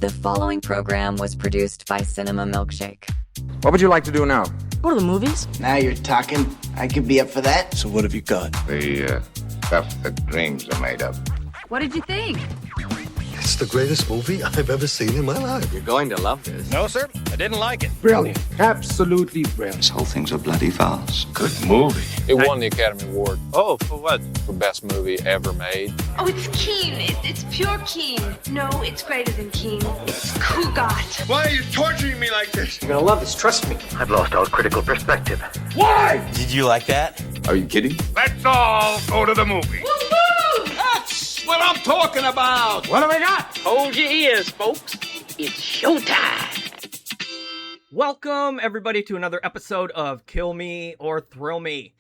The following program was produced by Cinema Milkshake. What would you like to do now? Go to the movies. Now you're talking. I could be up for that. So what have you got? The stuff that dreams are made of. What did you think? It's the greatest movie I've ever seen in my life. You're going to love this. No, sir. I didn't like it. Brilliant. Absolutely brilliant. This whole thing's a bloody farce. Good movie. It won the Academy Award Oh, for what? for best movie ever made. Oh, it's Keen. It's pure Keen. No, it's greater than Keen. It's Cougat. Why are you torturing me like this? You're gonna love this, trust me. I've lost all critical perspective. Why? Did you like that? Are you kidding? Let's all go to the movie. Woo-hoo! That's what I'm talking about. What do we got? Hold your ears, folks. It's showtime. Welcome, everybody, to another episode of Kill Me or Thrill Me.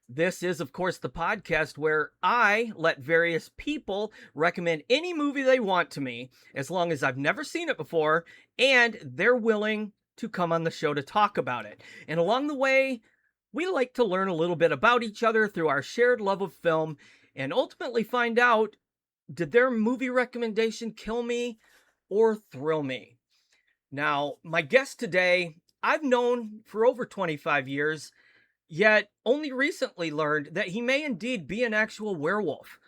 This is, of course, the podcast where I let various people recommend any movie they want to me, as long as I've never seen it before, and they're willing to come on the show to talk about it. And along the way, we like to learn a little bit about each other through our shared love of film, and ultimately find out, did their movie recommendation kill me or thrill me? Now, my guest today, I've known for over 25 years, yet only recently learned that he may indeed be an actual werewolf.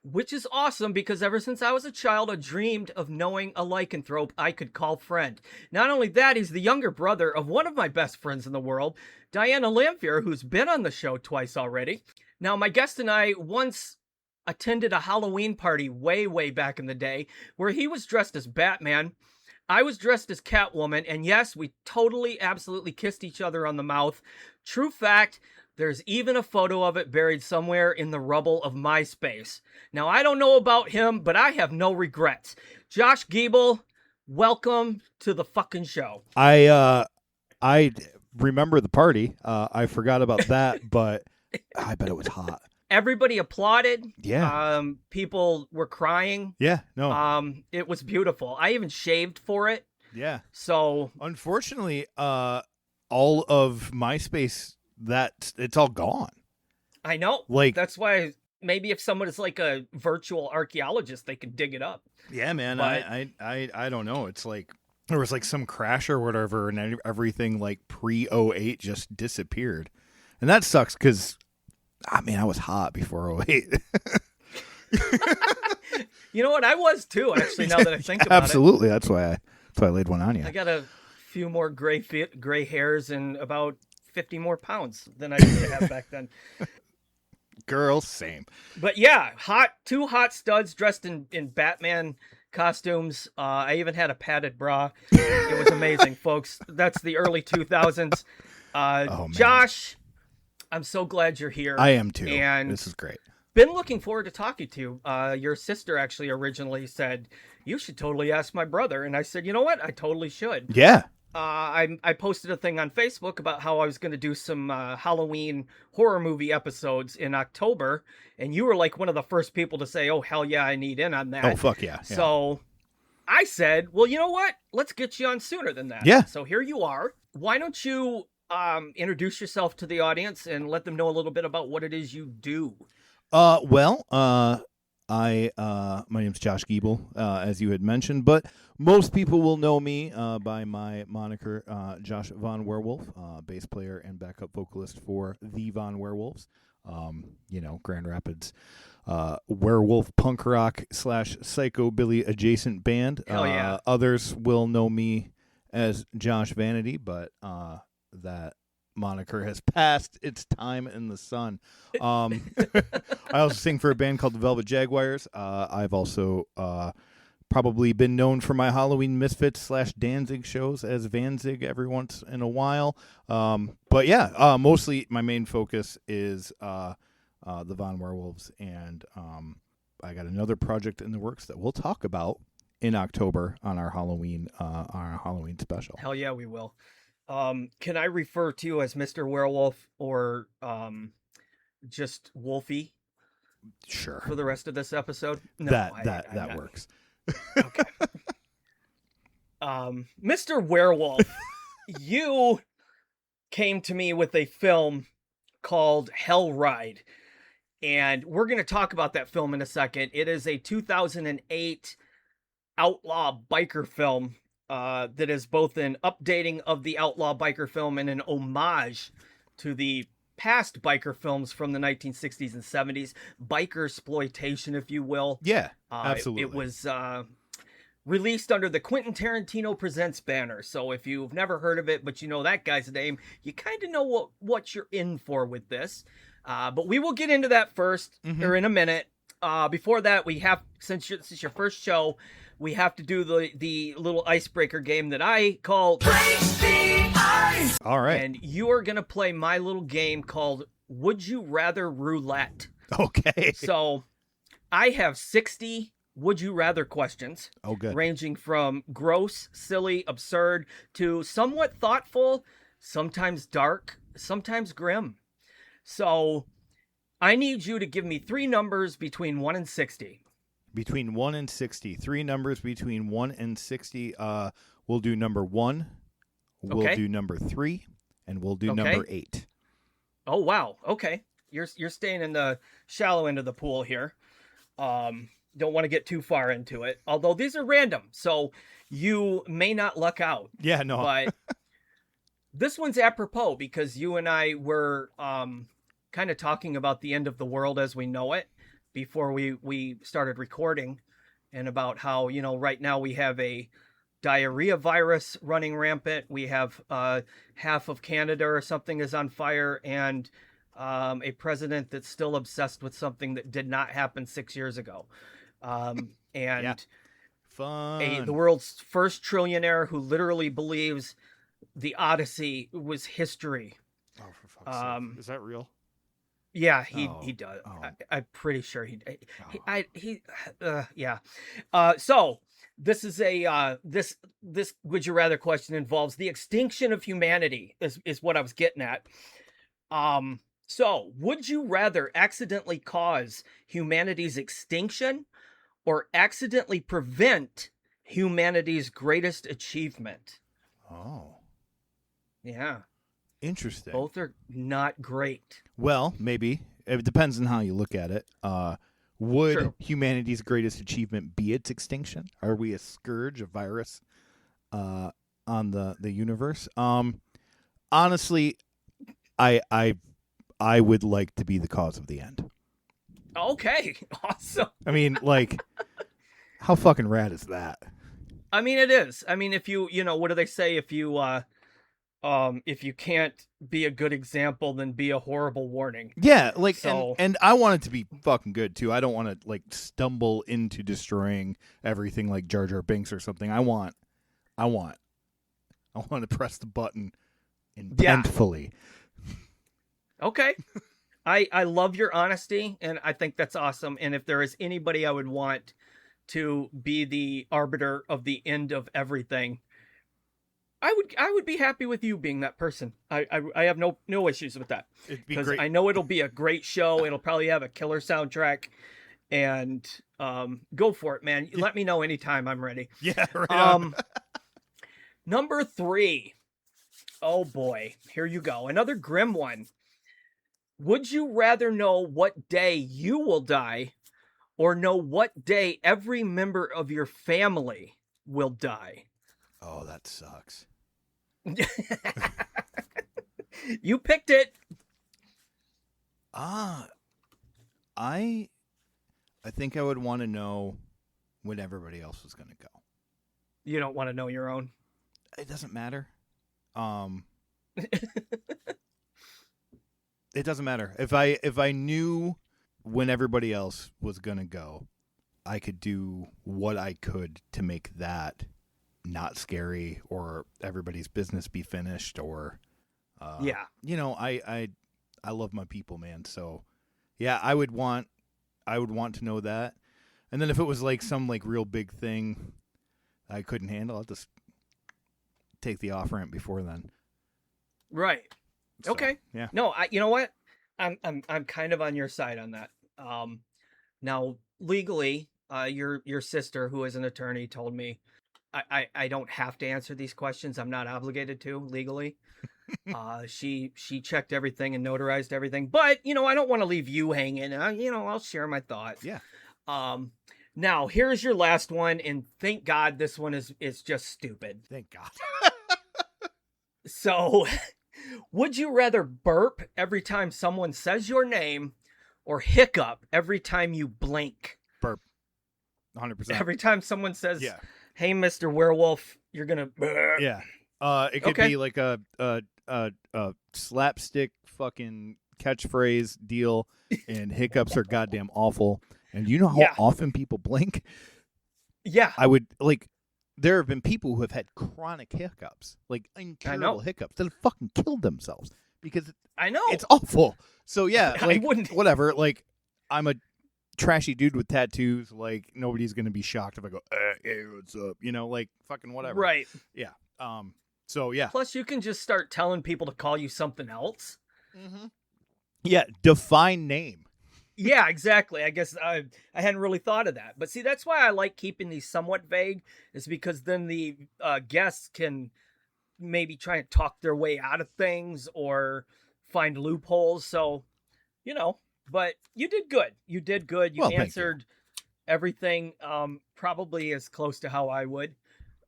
Which is awesome, because ever since I was a child, I dreamed of knowing a lycanthrope I could call friend. Not only that, he's the younger brother of one of my best friends in the world, Diana Lamphere, who's been on the show twice already. Now, my guest and I once attended a Halloween party way back in the day, where he was dressed as Batman, I was dressed as Catwoman, and yes, we totally, absolutely kissed each other on the mouth. True fact, there's even a photo of it buried somewhere in the rubble of MySpace. Now, I don't know about him, but I have no regrets. Josh Giebel, welcome to the fucking show. I remember the party. I forgot about that, but I bet it was hot. Everybody applauded. Yeah. People were crying. Yeah, no. It was beautiful. I even shaved for it. Yeah. So Unfortunately, all of MySpace, it's all gone. I know. Like, that's why maybe if someone is like a virtual archaeologist, they could dig it up. Yeah, man. But I don't know. It's like there was like some crash or whatever, and everything like pre-08 just disappeared. And that sucks because I mean, I was hot before 08. You know what? I was too, actually, now that I think about Absolutely. That's why I laid one on you. I got a few more gray hairs and about 50 more pounds than I used to have back then. Girl, same. But yeah, two hot studs dressed in Batman costumes. I even had a padded bra. It was amazing, folks. That's the early 2000s. Josh, I'm so glad you're here. I am too. And this is great. Been looking forward to talking to you. Your sister actually originally said, you should totally ask my brother. And I said, you know what? I totally should. Yeah. I posted a thing on Facebook about how I was going to do some Halloween horror movie episodes in October. And you were like one of the first people to say, oh, hell yeah, I need in on that. Oh, fuck yeah. So I said, well, you know what? Let's get you on sooner than that. Yeah. So here you are. Why don't you introduce yourself to the audience and let them know a little bit about what it is you do? My name's Josh Giebel, as you had mentioned, but most people will know me by my moniker, Josh von Werewolf, bass player and backup vocalist for the Von Werewolves. Grand Rapids, werewolf punk rock / psychobilly adjacent band. Hell yeah. Others will know me as Josh Vanity, but that moniker has passed its time in the sun. I also sing for a band called the Velvet Jaguars. I've also probably been known for my Halloween Misfits / Danzig shows as Vanzig every once in a while. But yeah, mostly my main focus is the Von Werewolves, and I got another project in the works that we'll talk about in October on our Halloween special. Hell yeah, we will. Can I refer to you as Mr. Werewolf or just Wolfie? Sure. For the rest of this episode? No, that works. Okay. Mr. Werewolf, you came to me with a film called Hell Ride, and we're going to talk about that film in a second. It is a 2008 outlaw biker film that is both an updating of the outlaw biker film and an homage to the past biker films from the 1960s and 70s, biker exploitation, if you will. Yeah, absolutely. It was released under the Quentin Tarantino Presents banner. So if you've never heard of it, but you know that guy's name, you kind of know what you're in for with this. But we will get into that first, or in a minute. Before that, we have, since this is your first show, we have to do the little icebreaker game that I call Break the Ice. All right. And you are going to play my little game called Would You Rather Roulette. Okay. So I have 60 Would You Rather questions. Oh, good. Ranging from gross, silly, absurd to somewhat thoughtful, sometimes dark, sometimes grim. So I need you to give me 3 numbers between 1 and 60. Between 1 and 60. 3 numbers between 1 and 60. We'll do number 1. We'll do number 3. And we'll do number 8. Oh, wow. Okay. You're staying in the shallow end of the pool here. Don't want to get too far into it. Although these are random, so you may not luck out. Yeah, no. But this one's apropos because you and I were kind of talking about the end of the world as we know it before we started recording, and about how, you know, right now we have a diarrhea virus running rampant. We have half of Canada or something is on fire, and a president that's still obsessed with something that did not happen 6 years ago. And Fun. the world's first trillionaire who literally believes the Odyssey was history. Oh, for fuck's sake. Is that real? Yeah, he does. Oh. I'm pretty sure yeah. So this is a this Would You Rather question involves the extinction of humanity is what I was getting at. So would you rather accidentally cause humanity's extinction or accidentally prevent humanity's greatest achievement? Oh. Yeah. Interesting. Both are not great. Well, maybe. It depends on how you look at it. Would True. humanity's greatest achievement be its extinction? Are we a scourge, a virus on the universe? Honestly, I would like to be the cause of the end. Okay. Awesome. I mean, like, how fucking rad is that? I mean, it is. I mean, if you know, what do they say? If you can't be a good example, then be a horrible warning. Yeah, like, so, and I want it to be fucking good too. I don't want to like stumble into destroying everything like Jar Jar Binks or something. I want to press the button intentfully. Yeah. Okay. I love your honesty, and I think that's awesome. And if there is anybody I would want to be the arbiter of the end of everything, I would be happy with you being that person. I have no issues with that. It'd be great. I know it'll be a great show. It'll probably have a killer soundtrack, and go for it, man. Let me know anytime. I'm ready. Yeah, right on. Number 3. Oh boy, here you go. Another grim one. Would you rather know what day you will die, or know what day every member of your family will die? Oh, that sucks. You picked it. I think I would want to know when everybody else was going to go. You don't want to know your own? It doesn't matter. It doesn't matter. If I knew when everybody else was going to go, I could do what I could to make that not scary, or everybody's business be finished, or yeah. You know, I love my people, man. So yeah, I would want to know that. And then if it was like some like real big thing I couldn't handle, I'll just take the off ramp before then. Right. So, okay. Yeah. No, you know what? I'm kind of on your side on that. Now legally, your sister, who is an attorney, told me I don't have to answer these questions. I'm not obligated to legally. She checked everything and notarized everything, but you know, I don't want to leave you hanging. You know, I'll share my thoughts. Yeah. Now, here's your last one, and thank God this one is just stupid. Thank God. So, would you rather burp every time someone says your name or hiccup every time you blink? Burp. 100%. Every time someone says, Yeah. "Hey, Mr. Werewolf," you're going to burp. Yeah. It could be like a slapstick fucking catchphrase deal, and hiccups are goddamn awful. And you know how often people blink? Yeah. I would, like, there have been people who have had chronic hiccups, like incurable hiccups, that have fucking killed themselves because I know it's awful. So yeah, like, I wouldn't. Whatever. Like, I'm a trashy dude with tattoos. Like, nobody's gonna be shocked if I go, "Hey, what's up?" You know, like, fucking whatever. Right. Yeah. So yeah. Plus, you can just start telling people to call you something else. Mm-hmm. Yeah. Define name. Yeah, exactly. I guess I hadn't really thought of that. But see, that's why I like keeping these somewhat vague, is because then the guests can maybe try and talk their way out of things or find loopholes. So, you know, but you did good. You did good. You answered everything probably as close to how I would.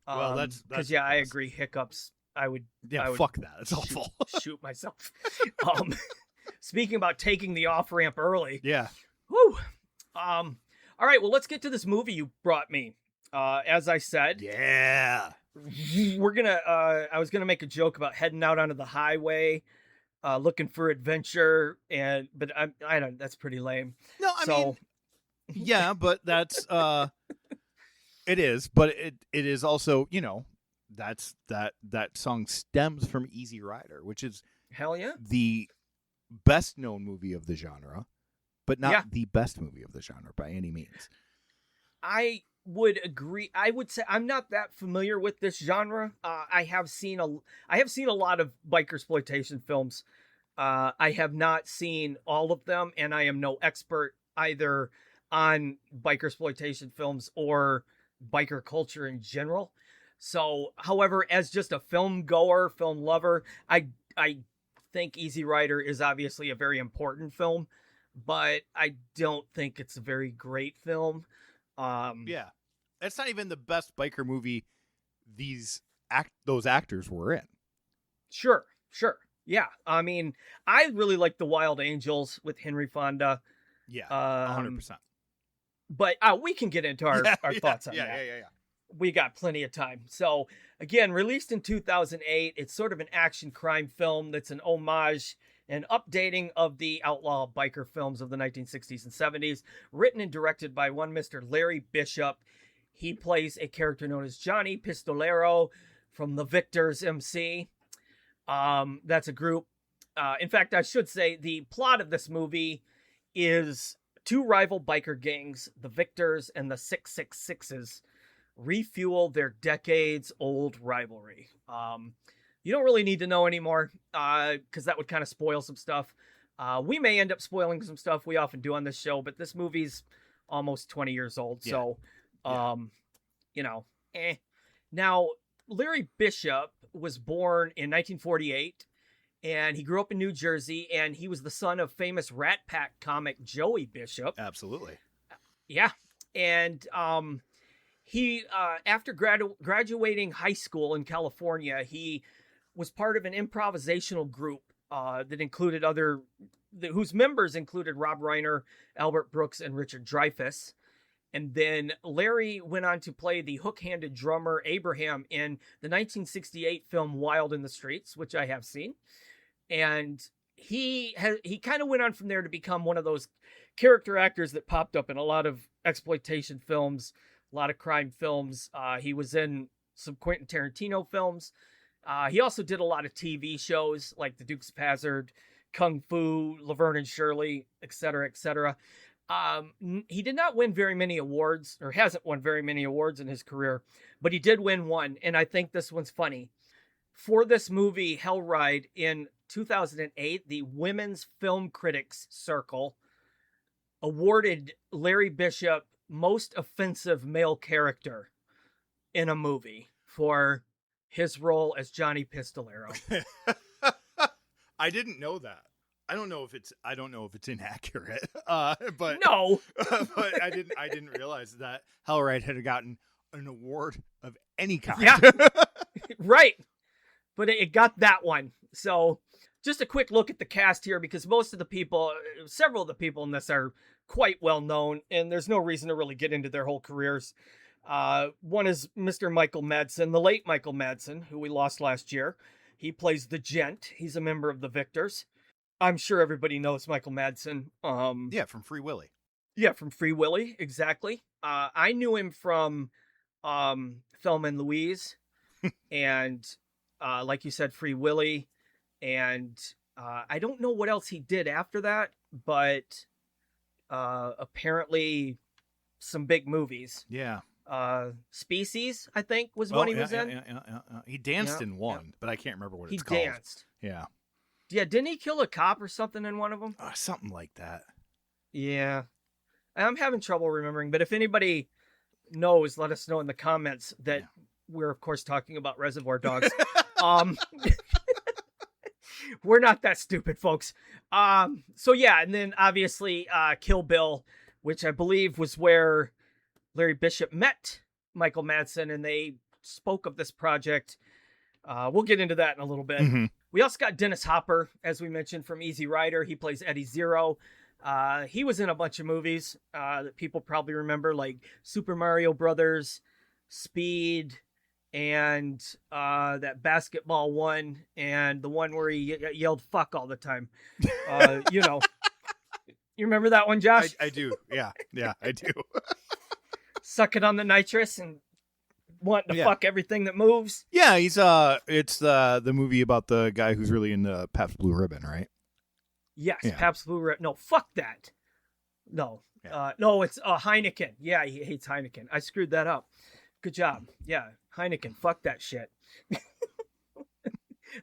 Well, that's because I agree. Hiccups, I would. Fuck that. It's awful. Shoot myself. Speaking about taking the off ramp early. Yeah. Whew. All right. Well, let's get to this movie you brought me. As I said. Yeah. We're gonna. I was gonna make a joke about heading out onto the highway, looking for adventure, but I don't. That's pretty lame. No, I mean, yeah, but that's it is, but it is also, you know, that song stems from Easy Rider, which is hell yeah the best known movie of the genre, but not the best movie of the genre by any means. I would agree. I would say I'm not that familiar with this genre. I have seen a lot of biker exploitation films. I have not seen all of them, and I am no expert either on biker exploitation films or biker culture in general. So, however, as just a film goer, film lover, I think Easy Rider is obviously a very important film, but I don't think it's a very great film. Yeah, it's not even the best biker movie those actors were in. Sure. Yeah, I mean, I really like The Wild Angels with Henry Fonda. Yeah, 100%. But we can get into our thoughts on that. Yeah. We got plenty of time. So, again, released in 2008, it's sort of an action crime film that's an homage and updating of the outlaw biker films of the 1960s and 70s, written and directed by one Mr. Larry Bishop. He plays a character known as Johnny Pistolero from the Victors MC. That's a group. In fact, I should say the plot of this movie is two rival biker gangs, the Victors and the 666s, refuel their decades-old rivalry. You don't really need to know anymore, because that would kind of spoil some stuff. We may end up spoiling some stuff. We often do on this show, but this movie's almost 20 years old, so, you know, Now, Larry Bishop was born in 1948, and he grew up in New Jersey, and he was the son of famous Rat Pack comic Joey Bishop. Absolutely. Yeah, and he, after graduating high school in California, he was part of an improvisational group that included whose members included Rob Reiner, Albert Brooks, and Richard Dreyfuss. And then Larry went on to play the hook-handed drummer Abraham in the 1968 film Wild in the Streets, which I have seen. And he kind of went on from there to become one of those character actors that popped up in a lot of exploitation films, a lot of crime films. He was in some Quentin Tarantino films. He also did a lot of TV shows like The Dukes of Hazzard, Kung Fu, Laverne and Shirley, etc., etc. He did not win very many awards, or hasn't won very many awards in his career, but he did win one, and I think this one's funny. For this movie, Hell Ride, in 2008, the Women's Film Critics Circle awarded Larry Bishop Most Offensive Male Character in a movie for his role as Johnny Pistolero. I didn't know that. I don't know if it's inaccurate, but No. but I didn't realize that Hellride had gotten an award of any kind. Yeah, right. But it got that one. So just a quick look at the cast here, because several of the people in this are quite well known, and there's no reason to really get into their whole careers. One is Mr. Michael Madsen, the late Michael Madsen, who we lost last year. He plays the Gent. He's a member of the Victors. I'm sure everybody knows Michael Madsen. Yeah, from Free Willy. Yeah, from Free Willy, exactly. I knew him from Thelma and Louise, and like you said, Free Willy, and I don't know what else he did after that, but apparently some big movies. Yeah. Species, I think, was one he was in. Yeah. He danced in one, but I can't remember what it's called. He danced. Yeah. Yeah, didn't he kill a cop or something in one of them? Something like that. Yeah. I'm having trouble remembering, but if anybody knows, let us know in the comments that we're, of course, talking about Reservoir Dogs. We're not that stupid, folks. So yeah, and then obviously Kill Bill, which I believe was where Larry Bishop met Michael Madsen, and they spoke of this project. We'll get into that in a little bit. Mm-hmm. We also got Dennis Hopper, as we mentioned, from Easy Rider. He plays Eddie Zero. He was in a bunch of movies that people probably remember, like Super Mario Brothers, Speed, and that basketball one, and the one where he yelled "fuck" all the time. You know, you remember that one, Josh? I do. Yeah, I do. Sucking on the nitrous and wanting to fuck everything that moves. Yeah, it's the movie about the guy who's really into Pabst Blue Ribbon, right? Yes, yeah. Pabst Blue Ribbon. No, fuck that. No, no, it's Heineken. Yeah, he hates Heineken. I screwed that up. Good job. Yeah, Heineken. Fuck that shit.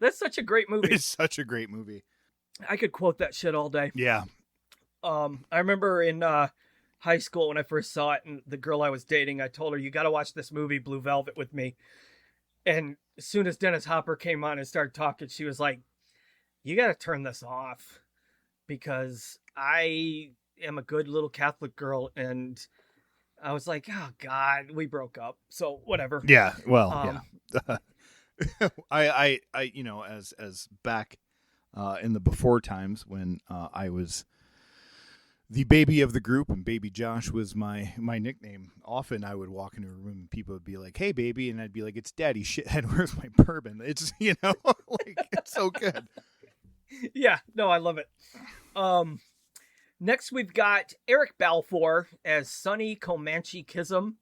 That's such a great movie. It's such a great movie. I could quote that shit all day. Yeah. I remember in high school when I first saw it, and the girl I was dating, I told her, you got to watch this movie, Blue Velvet, with me. And as soon as Dennis Hopper came on and started talking, she was like, you got to turn this off, because I am a good little Catholic girl. And I was like, oh God, we broke up. So whatever. Yeah. Well, yeah. I, you know, as back in the before times when I was the baby of the group, and Baby Josh was my nickname. Often I would walk into a room and people would be like, "Hey, baby," and I'd be like, "It's Daddy Shithead. Where's my bourbon?" It's, you know, like, it's so good. Yeah, no, I love it. Next we've got Eric Balfour as Sonny Comanche Kism,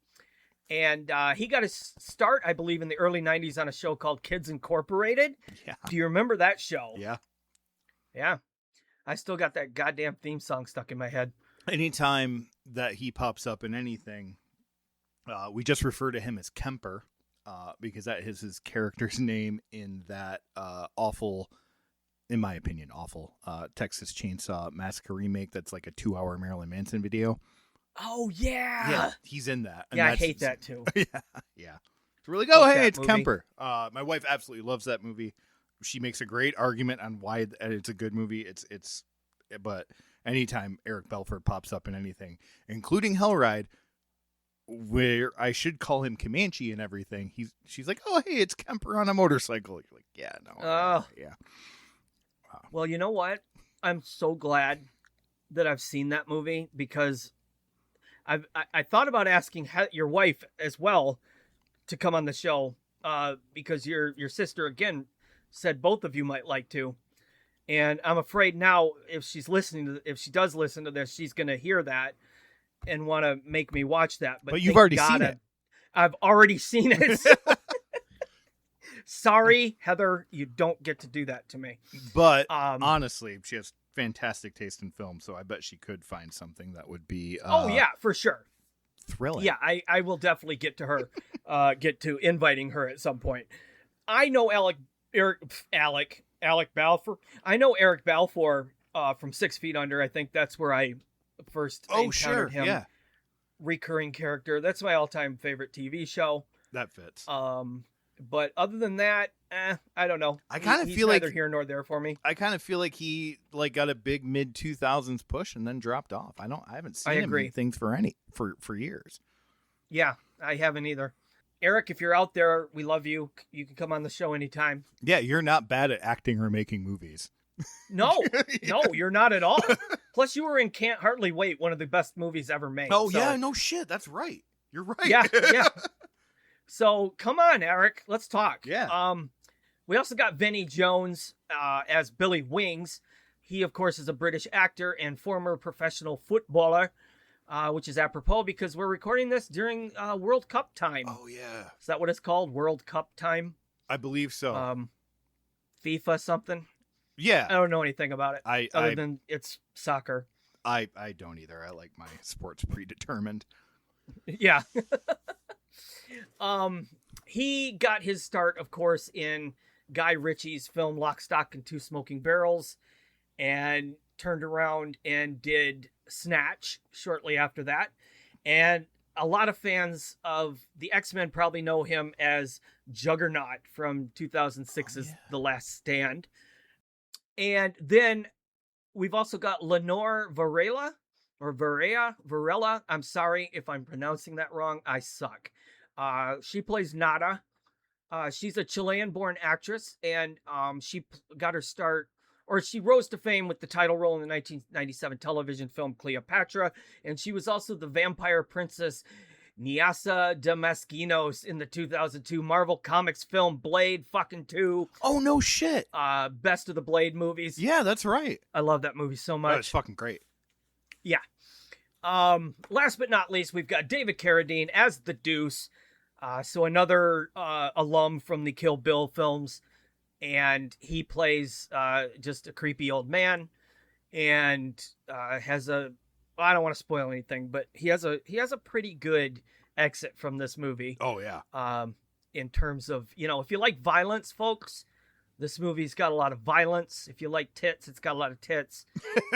and he got his start, I believe, in the early '90s on a show called Kids Incorporated. Yeah. Do you remember that show? Yeah. Yeah. I still got that goddamn theme song stuck in my head. Anytime that he pops up in anything, we just refer to him as Kemper, because that is his character's name in that awful, in my opinion, awful Texas Chainsaw Massacre remake that's like a 2-hour Marilyn Manson video. Oh, yeah. Yeah, he's in that. And yeah, I hate that too. Yeah. It's really, hey, it's movie. Kemper. My wife absolutely loves that movie. She makes a great argument on why it's a good movie. But anytime Eric Balfour pops up in anything, including Hellride, where I should call him Comanche and everything, she's like, "Oh, hey, it's Kemper on a motorcycle." You're like, "Yeah, no, yeah." Wow. Well, you know what? I'm so glad that I've seen that movie, because I thought about asking your wife as well to come on the show, because your sister again said both of you might like to, and I'm afraid now if she does listen to this, she's gonna hear that and want to make me watch that. But you've already seen it. I've already seen it. Sorry, Heather, you don't get to do that to me. But honestly, she has fantastic taste in film, so I bet she could find something that would be. Oh yeah, for sure. Thrilling. Yeah, I will definitely get to her, get to inviting her at some point. I know Alec Balfour. I know Eric Balfour from 6 Feet Under. I think that's where I first encountered him. Yeah. Recurring character. That's my all-time favorite TV show. That fits. But other than that, I don't know. I kind of He's feel like neither here nor there for me. I kind of feel like he like got a big mid 2000s push and then dropped off. I haven't seen him in things for years. Yeah, I haven't either. Eric, if you're out there, we love you. You can come on the show anytime. Yeah, you're not bad at acting or making movies. No, you're not at all. Plus, you were in Can't Hardly Wait, one of the best movies ever made. Oh, yeah, no shit. That's right. You're right. Yeah. So, come on, Eric. Let's talk. Yeah. We also got Vinnie Jones as Billy Wings. He, of course, is a British actor and former professional footballer, which is apropos because we're recording this during World Cup time. Oh, yeah. Is that what it's called? World Cup time? I believe so. FIFA something? Yeah. I don't know anything about it other than it's soccer. I don't either. I like my sports predetermined. Yeah. He got his start, of course, in Guy Ritchie's film Lock, Stock, and Two Smoking Barrels, and turned around and did Snatch shortly after that. And a lot of fans of the X-Men probably know him as Juggernaut from 2006's The Last Stand. And then we've also got Lenore Varela. I'm sorry if I'm pronouncing that wrong. I suck. She plays Nada. She's a Chilean-born actress, and she got her start, or she rose to fame with the title role in the 1997 television film Cleopatra, and she was also the vampire princess Nyasa Damaskinos in the 2002 Marvel Comics film Blade fucking 2. Oh, no shit. Best of the Blade movies. Yeah, that's right. I love that movie so much. It's fucking great. Yeah. Last but not least, we've got David Carradine as the Deuce. So another alum from the Kill Bill films. And he plays just a creepy old man. And has a... I don't want to spoil anything, but he has a pretty good exit from this movie. Oh, yeah. In terms of, if you like violence, folks, this movie's got a lot of violence. If you like tits, it's got a lot of tits.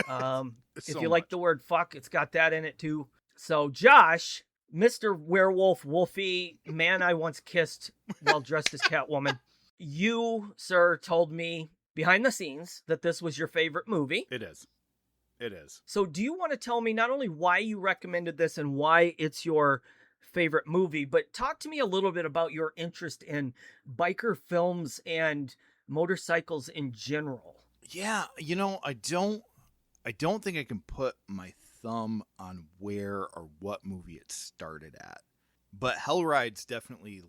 If you like the word fuck, it's got that in it too. So Josh, Mr. Werewolf Wolfie, man I once kissed while dressed as Catwoman, you, sir, told me behind the scenes that this was your favorite movie. It is. It is. So do you want to tell me not only why you recommended this and why it's your favorite movie, but talk to me a little bit about your interest in biker films and motorcycles in general? Yeah, I don't think I can put my thumb on where or what movie it started at. But Hellride's definitely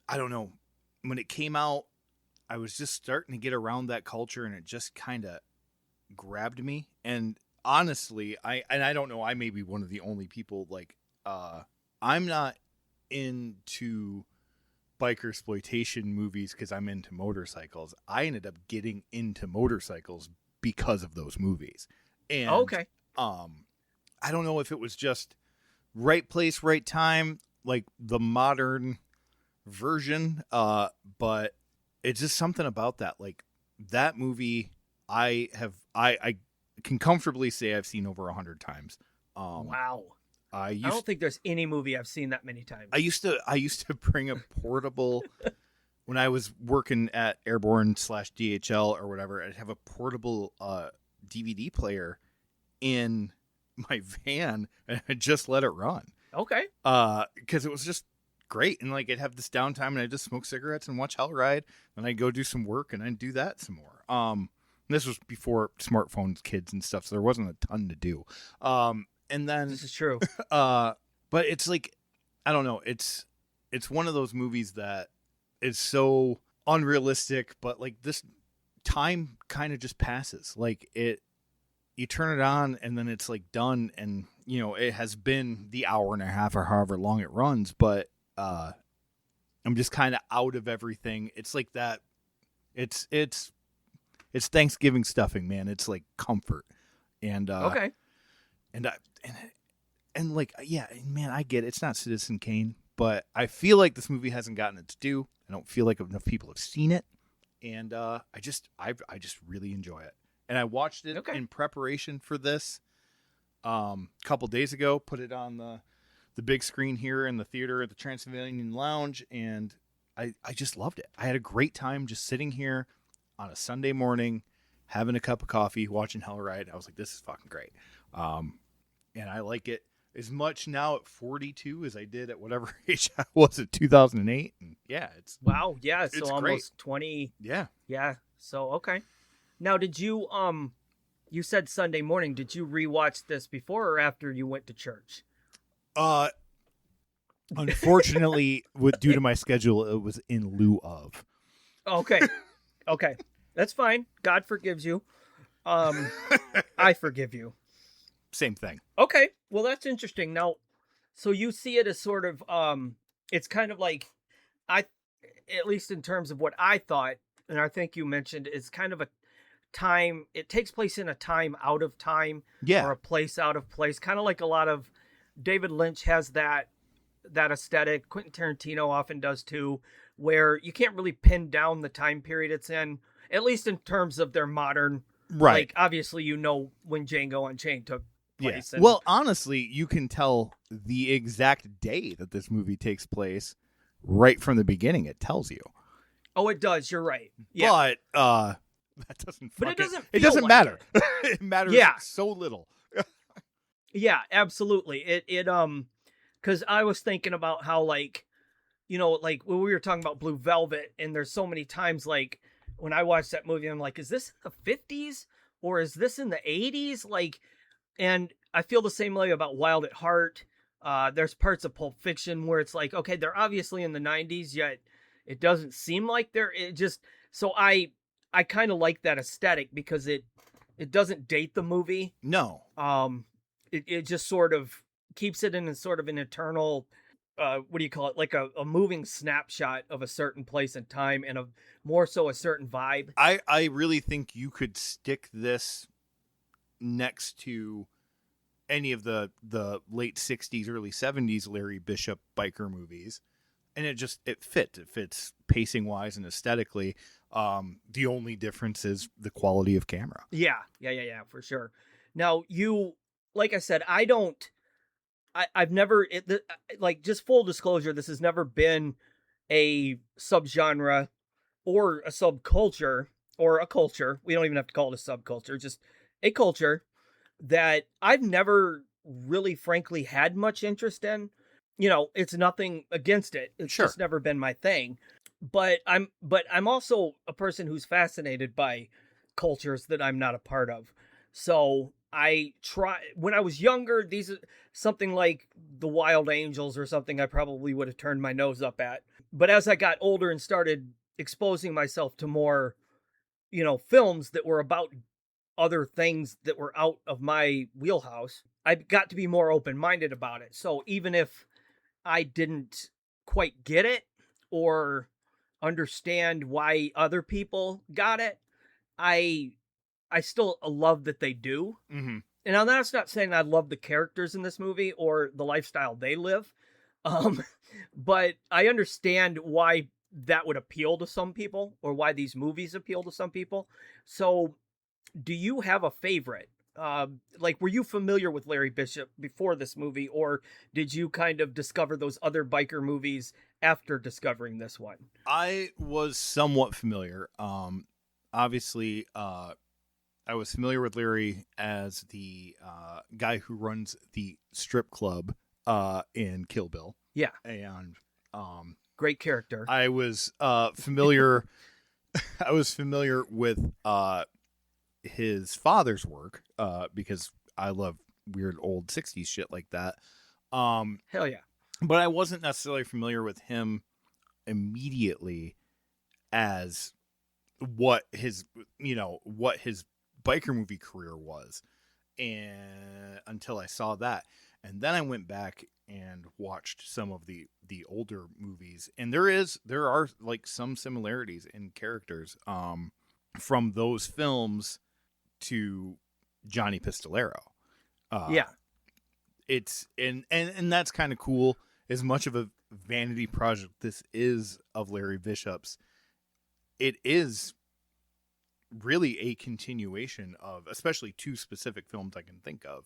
I don't know, when it came out, I was just starting to get around that culture and it just kind of grabbed me. And honestly, I don't know, I may be one of the only people I'm not into biker exploitation movies because I'm into motorcycles. I ended up getting into motorcycles because of those movies. And okay. I don't know if it was just right place, right time, like the modern version, but it's just something about that. That movie I can comfortably say I've seen over 100 times. Wow. I don't think there's any movie I've seen that many times. I used to bring a portable when I was working at Airborne / DHL or whatever. I'd have a portable DVD player in my van and I'd just let it run. Okay. Because it was just great, and I'd have this downtime and I'd just smoke cigarettes and watch Hellride, and I'd go do some work and I'd do that some more. This was before smartphones, kids, and stuff, so there wasn't a ton to do. And then this is true. But it's I don't know. It's one of those movies that is so unrealistic, but this time kind of just passes. You turn it on and then it's done, and it has been the hour and a half or however long it runs, but I'm just kind of out of everything. It's that. It's Thanksgiving stuffing, man. It's comfort, and okay. And yeah, man, I get it. It's not Citizen Kane, but I feel like this movie hasn't gotten its due. I don't feel like enough people have seen it, and I just really enjoy it. And I watched it in preparation for this a couple days ago. Put it on the big screen here in the theater at the Transylvanian Lounge, and I just loved it. I had a great time just sitting here on a Sunday morning, having a cup of coffee, watching Hellride. I was like, this is fucking great. And I like it as much now at 42 as I did at whatever age I was at 2008. And yeah, it's wow. Yeah. So it's almost great. 20. Yeah. Yeah. So, okay. Now, did you, you said Sunday morning, did you rewatch this before or after you went to church? Unfortunately, due to my schedule, it was in lieu of. Okay. Okay. That's fine. God forgives you. I forgive you. Same thing. Okay. Well, that's interesting. Now, so you see it as sort of, it's kind of like, at least in terms of what I thought, and I think you mentioned, it's kind of a time, it takes place in a time out of time. Yeah. Or a place out of place. Kind of like a lot of, David Lynch has that aesthetic. Quentin Tarantino often does too, where you can't really pin down the time period it's in, at least in terms of their modern, right. Like, obviously, you know, when Django Unchained took place. Yeah. And, well, honestly, you can tell the exact day that this movie takes place right from the beginning. It tells you. oh, it does. You're right. Yeah. But that doesn't. But it doesn't. It feel doesn't like matter. It. It matters Yeah. so little. Yeah, absolutely. It because I was thinking about how, like, you know, like when we were talking about Blue Velvet, and there's so many times, like, when I watched that movie, I'm like, is this in the 50s or is this in the 80s? Like, and I feel the same way about Wild at Heart. There's parts of Pulp Fiction where it's like, okay, they're obviously in the 90s, yet it doesn't seem like they're. It just so I kind of like that aesthetic because it doesn't date the movie. No. It just sort of keeps it in a sort of an eternal, what do you call it? Like a moving snapshot of a certain place and time, and more so a certain vibe. I really think you could stick this next to any of the late 60s, early 70s Larry Bishop biker movies, and it fits pacing wise and aesthetically. The only difference is the quality of camera. Yeah, for sure. Now, like I said, I've never, like, just full disclosure, this has never been a subgenre or a subculture or a culture. We don't even have to call it a subculture, just a culture that I've never really, frankly, had much interest in. You know, it's nothing against it. It's Sure. just never been my thing. But I'm also a person who's fascinated by cultures that I'm not a part of. So when I was younger, these are something like the Wild Angels or something I probably would have turned my nose up at. But as I got older and started exposing myself to more, you know, films that were about other things that were out of my wheelhouse, I got to be more open-minded about it. So even if I didn't quite get it or understand why other people got it, I still love that they do. Mm-hmm. And that's not saying I love the characters in this movie or the lifestyle they live. But I understand why that would appeal to some people, or why these movies appeal to some people. So do you have a favorite? Like, were you familiar with Larry Bishop before this movie, or did you kind of discover those other biker movies after discovering this one? I was somewhat familiar. Obviously, I was familiar with Larry as the guy who runs the strip club in Kill Bill. Yeah. And great character. I was familiar I was familiar with his father's work because I love weird old 60s shit like that. Hell yeah. But I wasn't necessarily familiar with him immediately as what his biker movie career was, and until I saw that. And then I went back and watched some of the older movies, and there are like some similarities in characters from those films to Johnny Pistolero. Yeah. It's and that's kind of cool. As much of a vanity project this is of Larry Bishop's, it is really a continuation of, especially two specific films I can think of,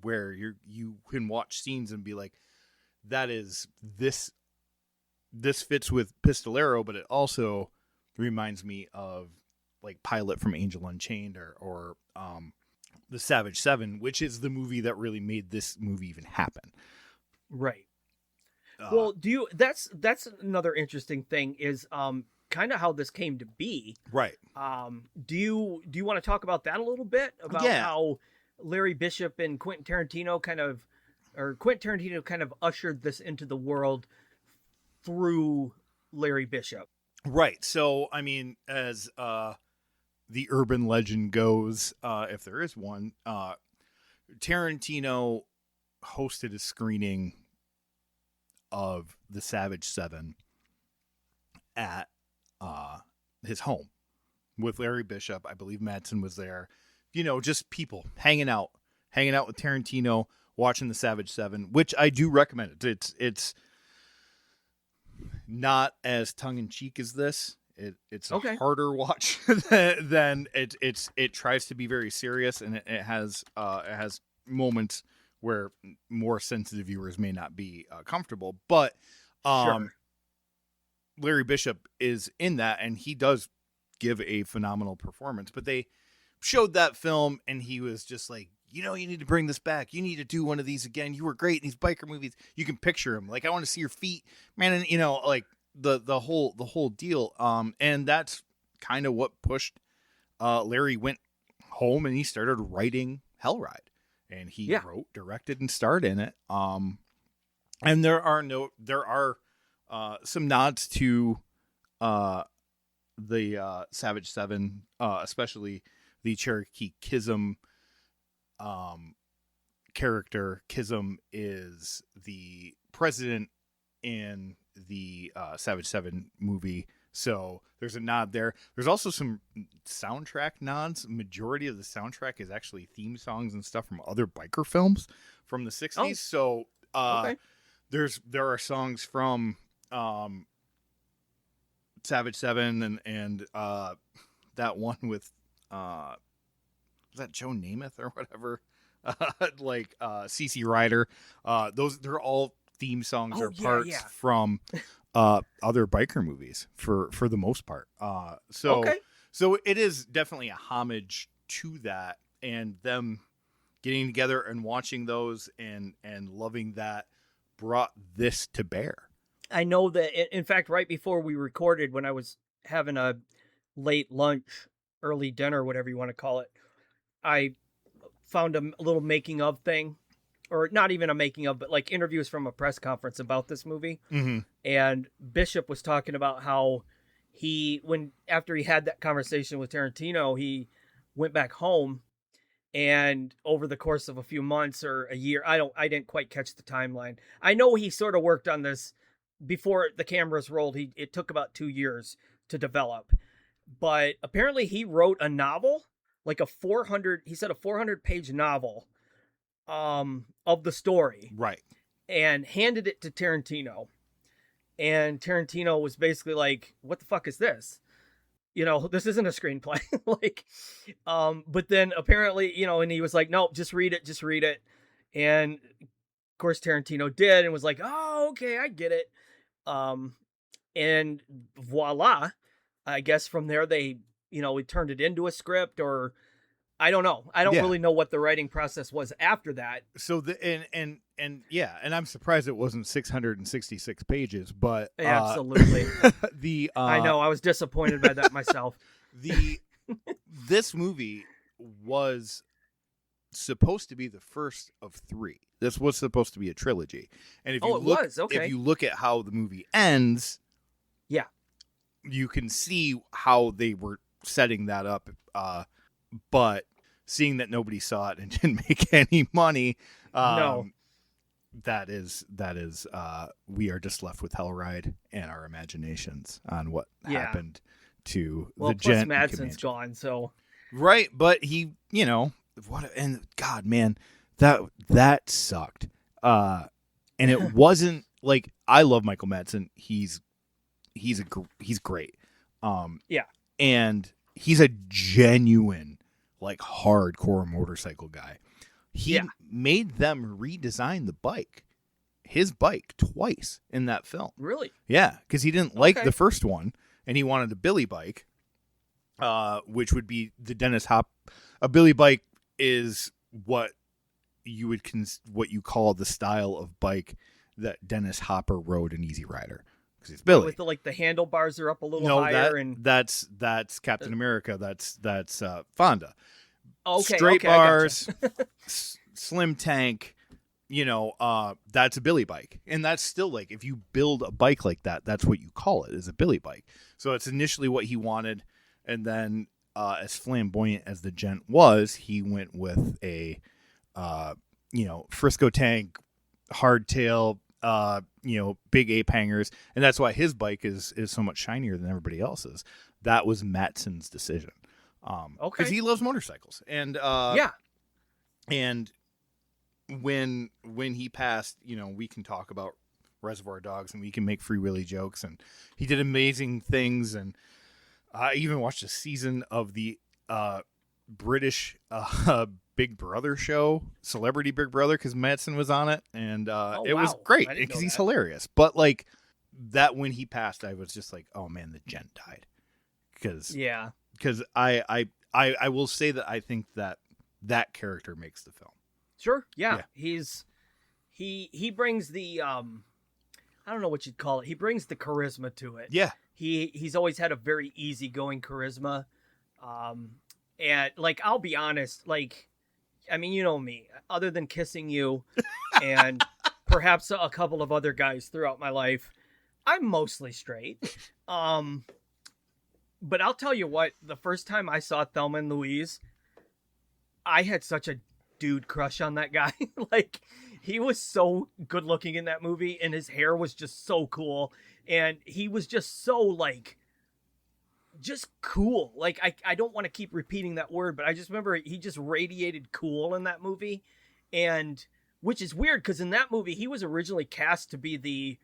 where you can watch scenes and be like, that is this this fits with Pistolero, but it also reminds me of like Pilot from Angel Unchained or The Savage Seven, which is the movie that really made this movie even happen. Right. Well, that's another interesting thing is kind of how this came to be. Right. Do you want to talk about that a little bit about how Larry Bishop and Quentin Tarantino kind of ushered this into the world through Larry Bishop? Right. So, I mean, as the urban legend goes, if there is one, Tarantino hosted a screening of The Savage Seven at his home with Larry Bishop. I believe Madsen was there. You know, just people hanging out with Tarantino, watching The Savage Seven, which I do recommend. It's not as tongue in cheek as this. It's a harder watch than it tries to be very serious, and it has moments where more sensitive viewers may not be comfortable. But Sure. Larry Bishop is in that, and he does give a phenomenal performance. But they showed that film, and he was just like, you need to bring this back. You need to do one of these again. You were great in these biker movies. You can picture him. Like, I want to see your feet, man. And, like the whole deal. And that's kind of what pushed Larry went home, and he started writing Hellride, and he wrote, directed, and starred in it. And there are some nods to the Savage Seven, especially the Cherokee Kism character. Kism is the president in the Savage Seven movie, so there's a nod there. There's also some soundtrack nods. Majority of the soundtrack is actually theme songs and stuff from other biker films from the 60s. So there are songs from Savage Seven and that one with was that Joe Namath or whatever, like CC Rider. They're all theme songs or parts from other biker movies for the most part. So it is definitely a homage to that, and them getting together and watching those and loving that brought this to bear. I know that, in fact, right before we recorded, when I was having a late lunch, early dinner, whatever you want to call it, I found a little making of thing, or not even a making of, but like interviews from a press conference about this movie. Mm-hmm. And Bishop was talking about how after he had that conversation with Tarantino, he went back home, and over the course of a few months or a year, I didn't quite catch the timeline. I know he sort of worked on this before the cameras rolled. It took about 2 years to develop, but apparently he wrote a novel, like a 400-page novel of the story, right, and handed it to Tarantino. And Tarantino was basically like, what the fuck is this? This isn't a screenplay. But then apparently, and he was like, no, just read it. And of course Tarantino did, and was like, oh, okay, I get it. And voila, I guess from there they, we turned it into a script, or I don't know. I don't really know what the writing process was after that. So and I'm surprised it wasn't 666 pages, but absolutely. I know, I was disappointed by that myself. This movie was supposed to be the first of 3. This was supposed to be a trilogy. And if you look at how the movie ends, you can see how they were setting that up. But seeing that nobody saw it and didn't make any money, no. That is we are just left with Hellride and our imaginations on what happened to the gent. Well, plus Madsen's gone, so right. But he, and God, man, that sucked. And it wasn't like, I love Michael Madsen. He's great. And he's a genuine, like, hardcore motorcycle guy. He made them redesign the bike his bike twice in that film. Really? Yeah, because he didn't like Okay. the first one, and he wanted a billy bike, which would be the Dennis Hop. A billy bike is what you would what you call the style of bike that Dennis Hopper rode in Easy Rider, because it's billy. With the handlebars are up a little No, higher, that's Captain America. That's Fonda. okay, Straight okay, I bars, gotcha. slim tank. That's a billy bike, and that's still like, if you build a bike like that, that's what you call it, is a billy bike. So it's initially what he wanted, and then as flamboyant as the gent was, he went with a Frisco tank, hardtail, big ape hangers, and that's why his bike is so much shinier than everybody else's. That was Matson's decision, because he loves motorcycles, and and when he passed, we can talk about Reservoir Dogs, and we can make Free Willy jokes, and he did amazing things, and I even watched a season of the British Big Brother show, Celebrity Big Brother, because Madsen was on it, and it was great because he's hilarious. But like that, when he passed, I was just like, oh man, the gent died. Because I will say that I think that character makes the film. Sure, yeah. He brings the I don't know what you'd call it. He brings the charisma to it. Yeah. He's always had a very easygoing charisma. And like, I'll be honest, like, I mean, you know me, other than kissing you and perhaps a couple of other guys throughout my life, I'm mostly straight. But I'll tell you what, the first time I saw Thelma and Louise, I had such a dude crush on that guy. Like, he was so good looking in that movie, and his hair was just so cool, and he was just so like just cool. Like, I don't want to keep repeating that word, but I just remember he just radiated cool in that movie. And which is weird, because in that movie he was originally cast to be the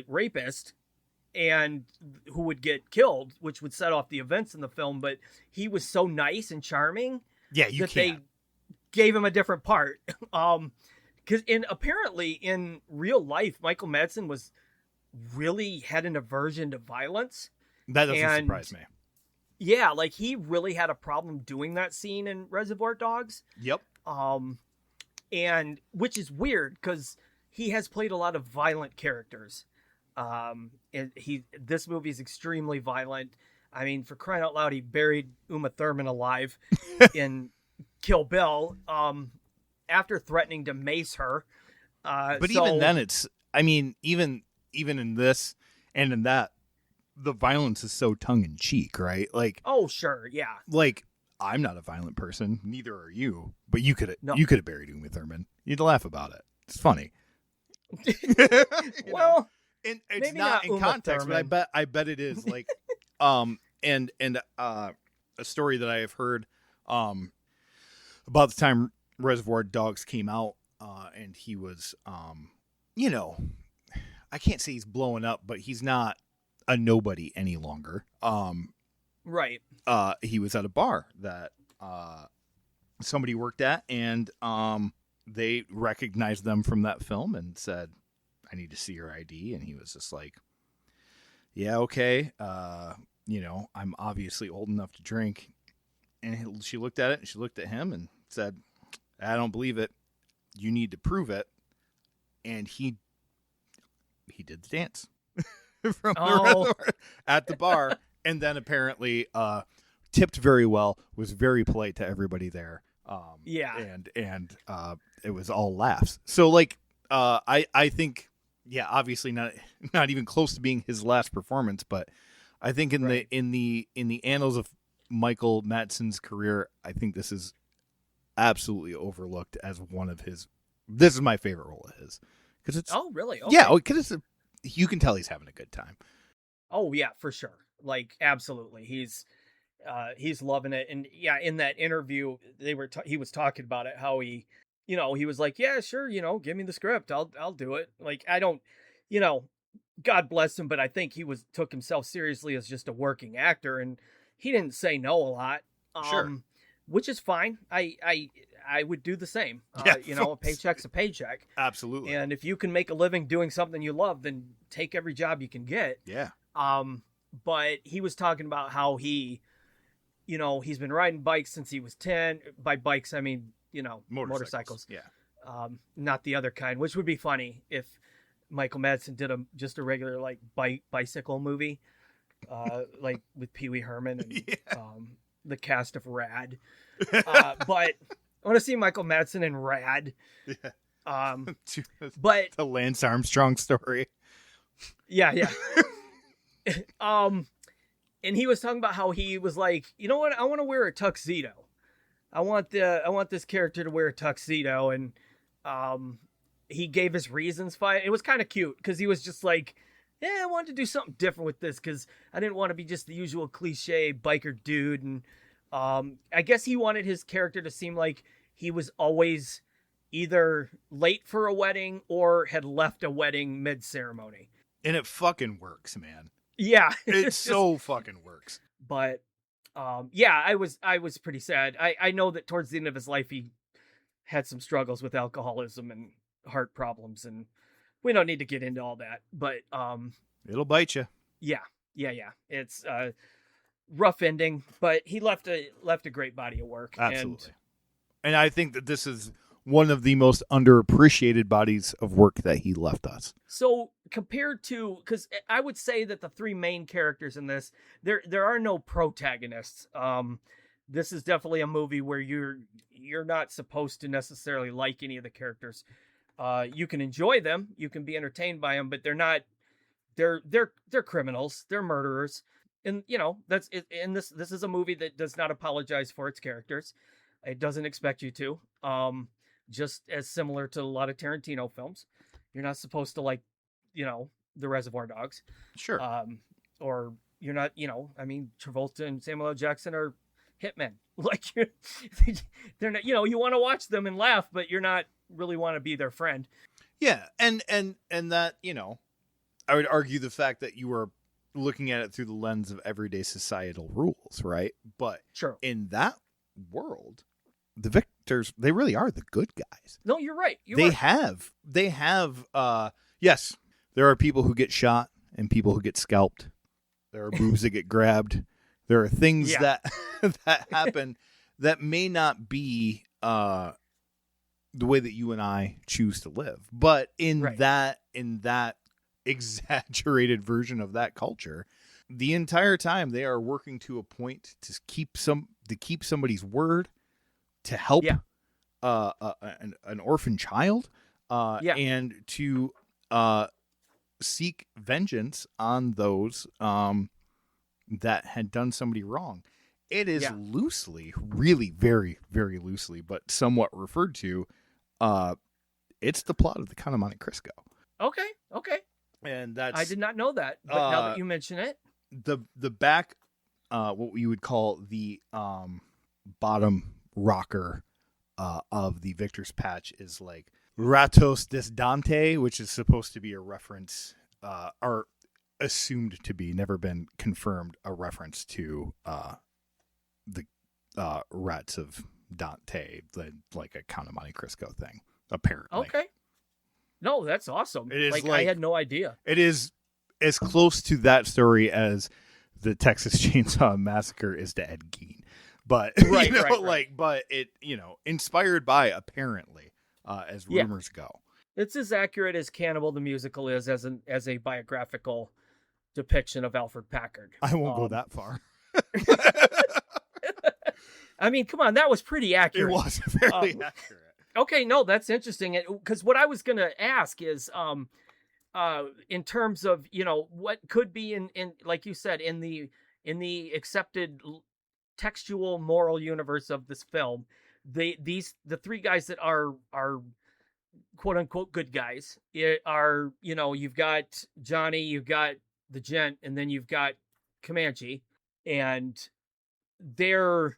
rapist and who would get killed, which would set off the events in the film, but he was so nice and charming they gave him a different part. Because apparently in real life, Michael Madsen had an aversion to violence. That doesn't surprise me. Yeah, like he really had a problem doing that scene in Reservoir Dogs. Yep. And which is weird, because he has played a lot of violent characters. And this movie is extremely violent. I mean, for crying out loud, he buried Uma Thurman alive in Kill Bill, after threatening to mace her. But even then, even in this and in that, the violence is so tongue in cheek, right? Like, oh sure, yeah. Like, I'm not a violent person, neither are you. But you could have buried Uma Thurman. You'd laugh about it. It's funny. Well, and it's not in context, Thurman. but I bet it is. Like, and a story that I have heard about the time Reservoir Dogs came out, and he was, I can't say he's blowing up, but he's not a nobody any longer. Right. He was at a bar that somebody worked at, and they recognized them from that film and said, I need to see your ID. And he was just like, yeah, okay. I'm obviously old enough to drink. And she looked at it, and she looked at him and said, I don't believe it. You need to prove it. And he did the dance from at the bar, and then apparently tipped very well, was very polite to everybody there. And it was all laughs. So like, I think, yeah, obviously not even close to being his last performance, but I think in the annals of Michael Madsen's career, I think this is absolutely overlooked as one of his. This is my favorite role of his, because it's really? Okay. Yeah, because you can tell he's having a good time. Oh yeah, for sure. Like, absolutely, he's loving it. And yeah, in that interview, he was talking about it, how he was like, yeah, sure, give me the script, I'll do it. Like, I don't, God bless him, but I think he took himself seriously as just a working actor, and he didn't say no a lot. Sure. Which is fine. I I would do the same. Yeah, a paycheck's a paycheck. Absolutely. And if you can make a living doing something you love, then take every job you can get. Yeah. But he was talking about how he's been riding bikes since he was 10. By bikes, I mean, motorcycles. Yeah. Not the other kind, which would be funny if Michael Madsen did just a regular like bicycle movie, like with Pee Wee Herman and the cast of Rad. But I want to see Michael Madsen in Rad. Yeah. But the Lance Armstrong story. Yeah. And he was talking about how he was like, you know what? I want to wear a tuxedo. I want this character to wear a tuxedo, and he gave his reasons for it. It was kind of cute because he was just like, yeah, I wanted to do something different with this because I didn't want to be just the usual cliche biker dude. And I guess he wanted his character to seem like he was always either late for a wedding or had left a wedding mid-ceremony. And it fucking works, man. Yeah. It so fucking works. But I was pretty sad. I know that towards the end of his life he had some struggles with alcoholism and heart problems, and we don't need to get into all that. But it'll bite you. Yeah. It's a rough ending, but he left a great body of work. Absolutely. And I think that this is one of the most underappreciated bodies of work that he left us. So compared to, because I would say that the three main characters in this, there are no protagonists. This is definitely a movie where you're not supposed to necessarily like any of the characters. You can enjoy them, you can be entertained by them, but they're criminals, they're murderers, and that's it. And this is a movie that does not apologize for its characters. It doesn't expect you to. Just as similar to a lot of Tarantino films, you're not supposed to like, the Reservoir Dogs. Sure. Or you're not, I mean, Travolta and Samuel L. Jackson are hitmen. Like they're not, you want to watch them and laugh, but you're not really want to be their friend. Yeah. And that, I would argue the fact that you were looking at it through the lens of everyday societal rules, right? But sure, in that world, the victors, they really are the good guys. No, you're right. They have, yes, there are people who get shot and people who get scalped. There are boobs that get grabbed. There are things that happen that may not be the way that you and I choose to live. But in that exaggerated version of that culture, the entire time they are working to a point to keep somebody's word, to help an orphan child, and to seek vengeance on those that had done somebody wrong. It is loosely, really very, very loosely, but somewhat referred to. It's the plot of The Count of Monte Cristo. Okay. And that's, I did not know that, but now that you mention it, the back, what we would call the bottom rocker of the Victor's Patch is like Ratos des Dante, which is supposed to be a reference, or assumed to be, never been confirmed, a reference to the Rats of Dante, like a Count of Monte Cristo thing, apparently. Okay. No, that's awesome. It is I had no idea. It is as close to that story as the Texas Chainsaw Massacre is to Ed Gein. But but it, inspired by, apparently, as rumors go. It's as accurate as Cannibal the Musical is as a biographical depiction of Alfred Packard. I won't go that far. I mean, come on, that was pretty accurate. It was fairly accurate. Okay, no, that's interesting. Because what I was going to ask is, in terms of, what could be in like you said, in the accepted textual moral universe of this film, the three guys that are quote unquote good guys are, you've got Johnny, you've got the Gent, and then you've got Comanche, and their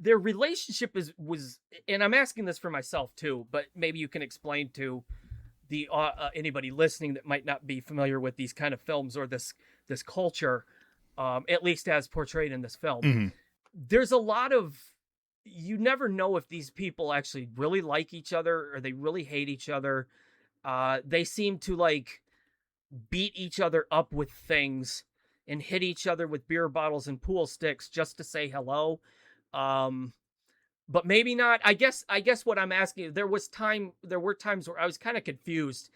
relationship was, and I'm asking this for myself too, but maybe you can explain to the anybody listening that might not be familiar with these kind of films or this culture, at least as portrayed in this film. Mm-hmm. There's a lot of, you never know if these people actually really like each other or they really hate each other. They seem to like beat each other up with things and hit each other with beer bottles and pool sticks just to say hello. But maybe not. I guess what I'm asking, there were times where I was kind of confused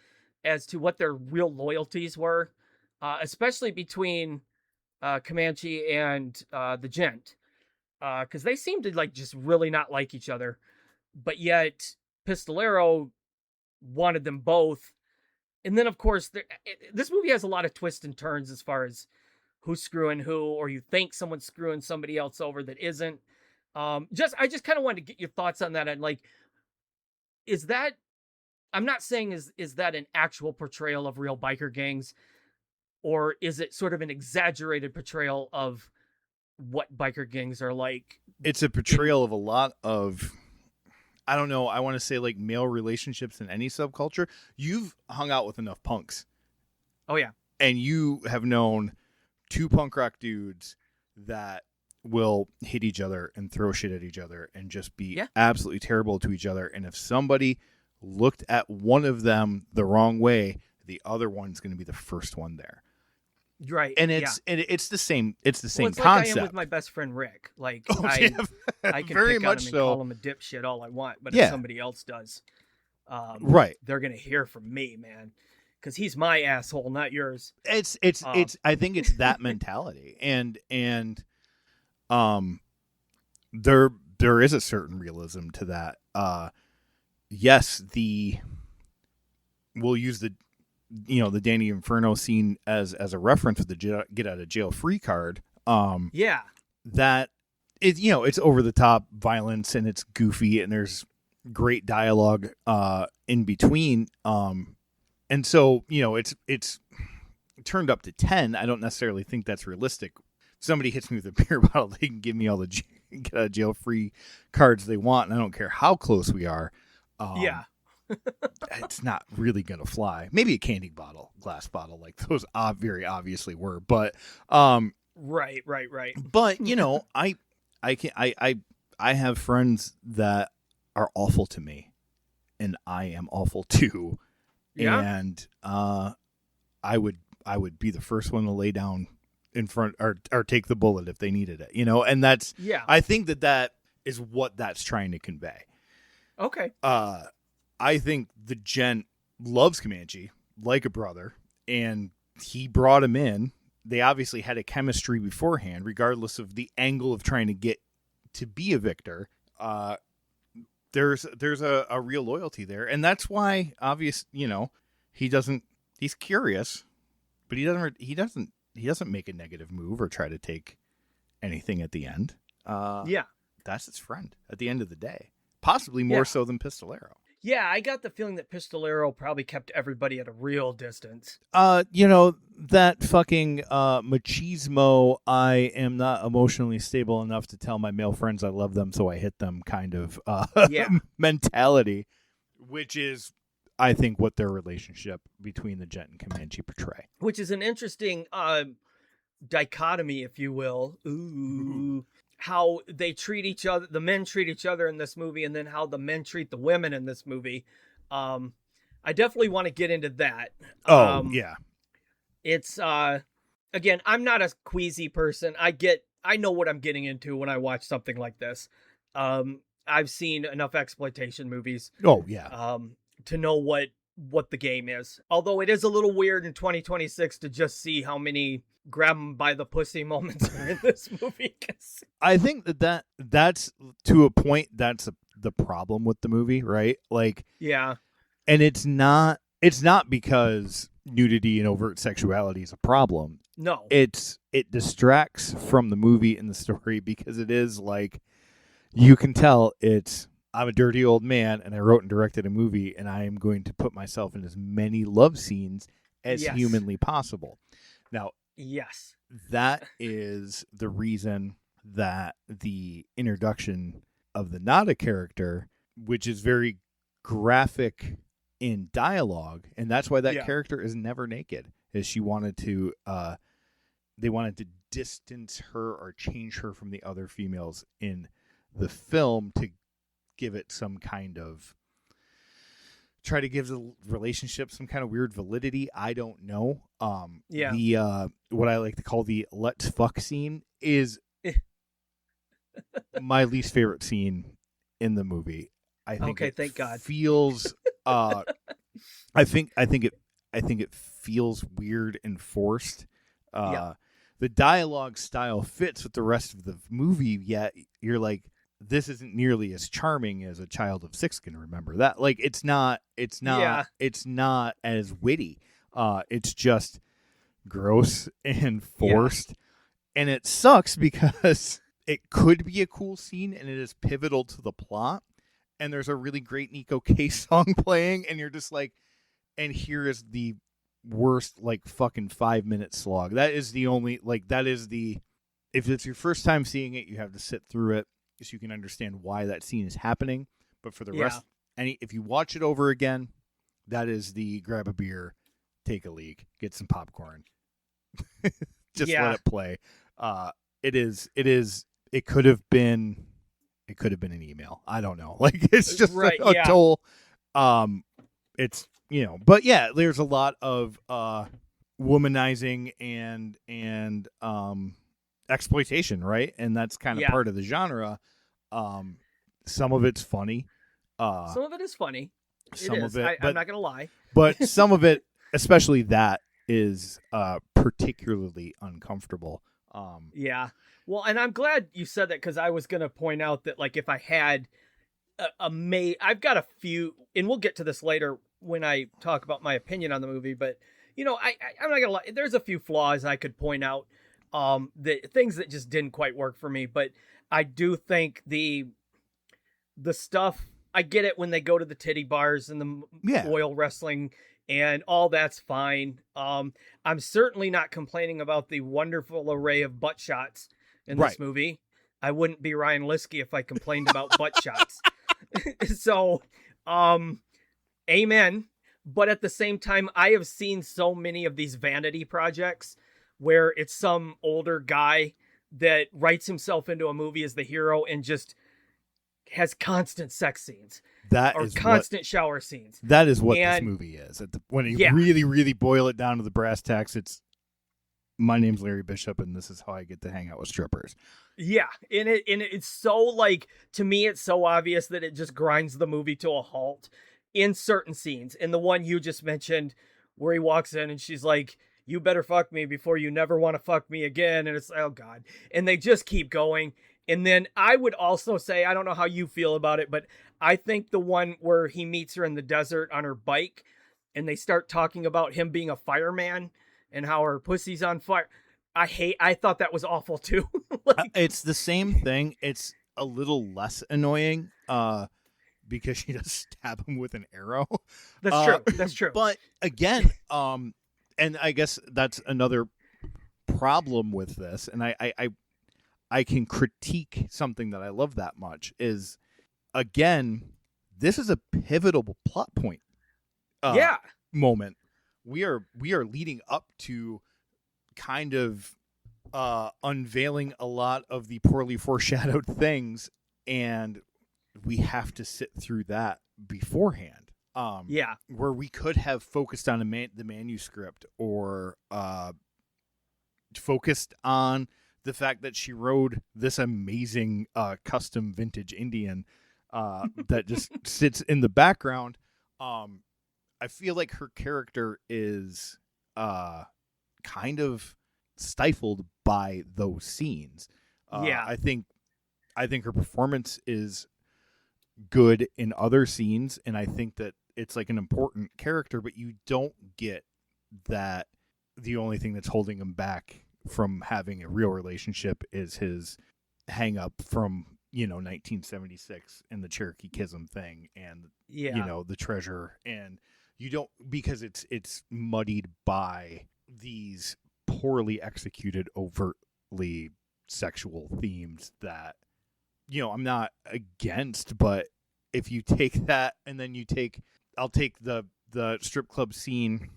as to what their real loyalties were, especially between Comanche and the Gent, because they seemed to like just really not like each other, but yet Pistolero wanted them both. And then of course this movie has a lot of twists and turns as far as who's screwing who, or you think someone's screwing somebody else over that isn't. I just kind of wanted to get your thoughts on that. And like, is that, I'm not saying is that an actual portrayal of real biker gangs, or is it sort of an exaggerated portrayal of what biker gangs are like? It's a portrayal of a lot of, I don't know, I want to say like male relationships in any subculture. You've hung out with enough punks. Oh yeah. And you have known two punk rock dudes that will hit each other and throw shit at each other and just be absolutely terrible to each other. And if somebody looked at one of them the wrong way, the other one's going to be the first one there. Right. And it's the same. It's the same it's concept. Like I am with my best friend Rick. Like yeah, I can very pick much on him and so. call him a dipshit all I want, but if somebody else does, right, they're gonna hear from me, man, because he's my asshole, not yours. It's I think it's that mentality, and there is a certain realism to that. Yes, we'll use the Danny Inferno scene as a reference with the get out of jail free card. That is, it's over the top violence and it's goofy and there's great dialogue in between. And so, it's turned up to 10. I don't necessarily think that's realistic. If somebody hits me with a beer bottle, they can give me all the get out of jail free cards they want, and I don't care how close we are. It's not really gonna fly. Maybe a candy bottle, glass bottle, like those very obviously were, but right. But I have friends that are awful to me, and I am awful too. Yeah. And I would be the first one to lay down in front or take the bullet if they needed it, and that's I think that is what that's trying to convey. Okay. I think the Gent loves Comanche like a brother, and he brought him in. They obviously had a chemistry beforehand, regardless of the angle of trying to get to be a victor. There's a real loyalty there, and that's why he's curious, but he doesn't make a negative move or try to take anything at the end. That's his friend at the end of the day, possibly more so than Pistolero. Yeah, I got the feeling that Pistolero probably kept everybody at a real distance. That fucking machismo, I am not emotionally stable enough to tell my male friends I love them, so I hit them kind of mentality, which is, I think, what their relationship between the Gent and Comanche portray. Which is an interesting dichotomy, if you will. Ooh. How they treat each other, the men treat each other in this movie, and then how the men treat the women in this movie. I definitely want to get into that. Yeah. It's, again, I'm not a queasy person. I know what I'm getting into when I watch something like this. I've seen enough exploitation movies. Oh, yeah. To know what the game is. Although it is a little weird in 2026 to just see how many grab them by the pussy moments are in this movie. I think that's to a point, that's the problem with the movie, right? Like, yeah. And it's not because nudity and overt sexuality is a problem. No. It distracts from the movie and the story, because it is like, you can tell I'm a dirty old man and I wrote and directed a movie, and I am going to put myself in as many love scenes as humanly possible. Now, yes, that is the reason that the introduction of the Nada character, which is very graphic in dialogue, and that's why that character is never naked, is she wanted to they wanted to distance her or change her from the other females in the film to give it some kind of try to give the relationship some kind of weird validity. I don't know. The what I like to call the let's fuck scene is my least favorite scene in the movie. I think thank God. Feels I think it feels weird and forced. The dialogue style fits with the rest of the movie, yet you're like, this isn't nearly as charming as a child of 6 can remember. That like it's not as witty. It's just gross and forced. And it sucks because it could be a cool scene and it is pivotal to the plot. And there's a really great Nico Case song playing, and you're just like, and here is the worst like fucking 5-minute slog. That is the only if it's your first time seeing it, you have to sit through it so you can understand why that scene is happening. But for the rest, if you watch it over again, that is the grab a beer, take a leak, get some popcorn, just let it play. It could have been an email. I don't know. Like it's just a total. It's but yeah, there's a lot of womanizing and exploitation, right? And that's kind of part of the genre. Some of it's funny. Some of it is funny. I'm not gonna lie. But some of it, especially that, is particularly uncomfortable. Well, and I'm glad you said that because I was gonna point out that like if I had I've got a few, and we'll get to this later when I talk about my opinion on the movie, but I'm not gonna lie, there's a few flaws I could point out, things that just didn't quite work for me. But I do think the stuff, I get it when they go to the titty bars and the oil wrestling and all that's fine. I'm certainly not complaining about the wonderful array of butt shots in this movie. I wouldn't be Ryan Liskey if I complained about butt shots. So, amen. But at the same time, I have seen so many of these vanity projects where it's some older guy that writes himself into a movie as the hero and just has constant sex scenes. Constant shower scenes. That is what this movie is. When you really, really boil it down to the brass tacks, it's my name's Larry Bishop and this is how I get to hang out with strippers. Yeah, and it's so like, to me it's so obvious that it just grinds the movie to a halt in certain scenes. And the one you just mentioned where he walks in and she's like, you better fuck me before you never want to fuck me again. And it's, oh God. And they just keep going. And then I would also say, I don't know how you feel about it, but I think the one where he meets her in the desert on her bike and they start talking about him being a fireman and how her pussy's on fire. I thought that was awful too. It's the same thing. It's a little less annoying because she does stab him with an arrow. That's true. But again, and I guess that's another problem with this. And I can critique something that I love that much is, again, this is a pivotal plot point. Moment. We are leading up to kind of unveiling a lot of the poorly foreshadowed things, and we have to sit through that beforehand. Where we could have focused on the manuscript or focused on the fact that she rode this amazing custom vintage Indian that just sits in the background. I feel like her character is kind of stifled by those scenes. I think her performance is good in other scenes, and I think that it's like an important character, but you don't get that the only thing that's holding him back from having a real relationship is his hang up from 1976 and the Cherokee Kism thing and the treasure, and you don't, because it's muddied by these poorly executed overtly sexual themes that I'm not against, but if you take that and then I'll take the strip club scene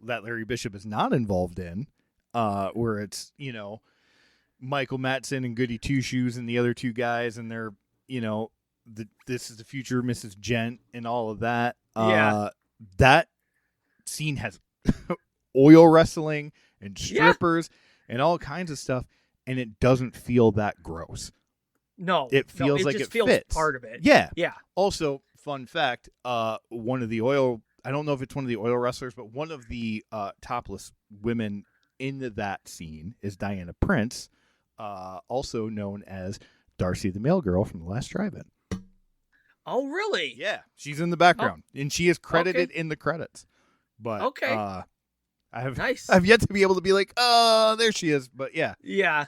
that Larry Bishop is not involved in, where it's Michael Madsen and Goody Two Shoes and the other two guys, and they're this is the future Mrs. Gent and all of that. Yeah. That scene has oil wrestling and strippers and all kinds of stuff, and it doesn't feel that gross. No, it feels like just it feels fits. part of it. Yeah. Yeah. Also, fun fact, one of the oil, I don't know if it's one of the oil wrestlers, but one of the topless women in that scene is Diana Prince, also known as Darcy the Mail Girl from The Last Drive-In. Oh, really? Yeah, she's in the background, and she is credited in the credits. But I have yet to be able to be like, oh, there she is. But yeah, yeah.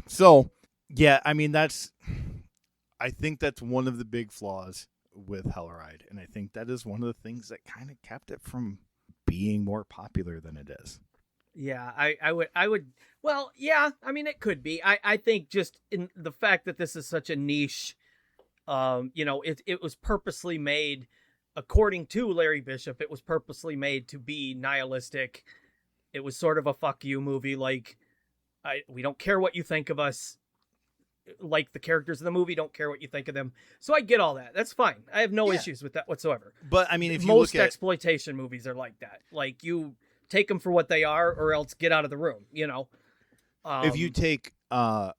So yeah, I mean I think that's one of the big flaws with Hellride, and I think that is one of the things that kind of kept it from being more popular than it is. Yeah, I would. Well, yeah, I mean, it could be. I think just in the fact that this is such a niche, it was purposely made, according to Larry Bishop, it was purposely made to be nihilistic. It was sort of a fuck you movie. Like, we don't care what you think of us. Like, the characters in the movie don't care what you think of them. So I get all that. That's fine. I have no issues with that whatsoever. But I mean, if you most look at exploitation movies are like that. Like, you take them for what they are, or else get out of the room. If you take the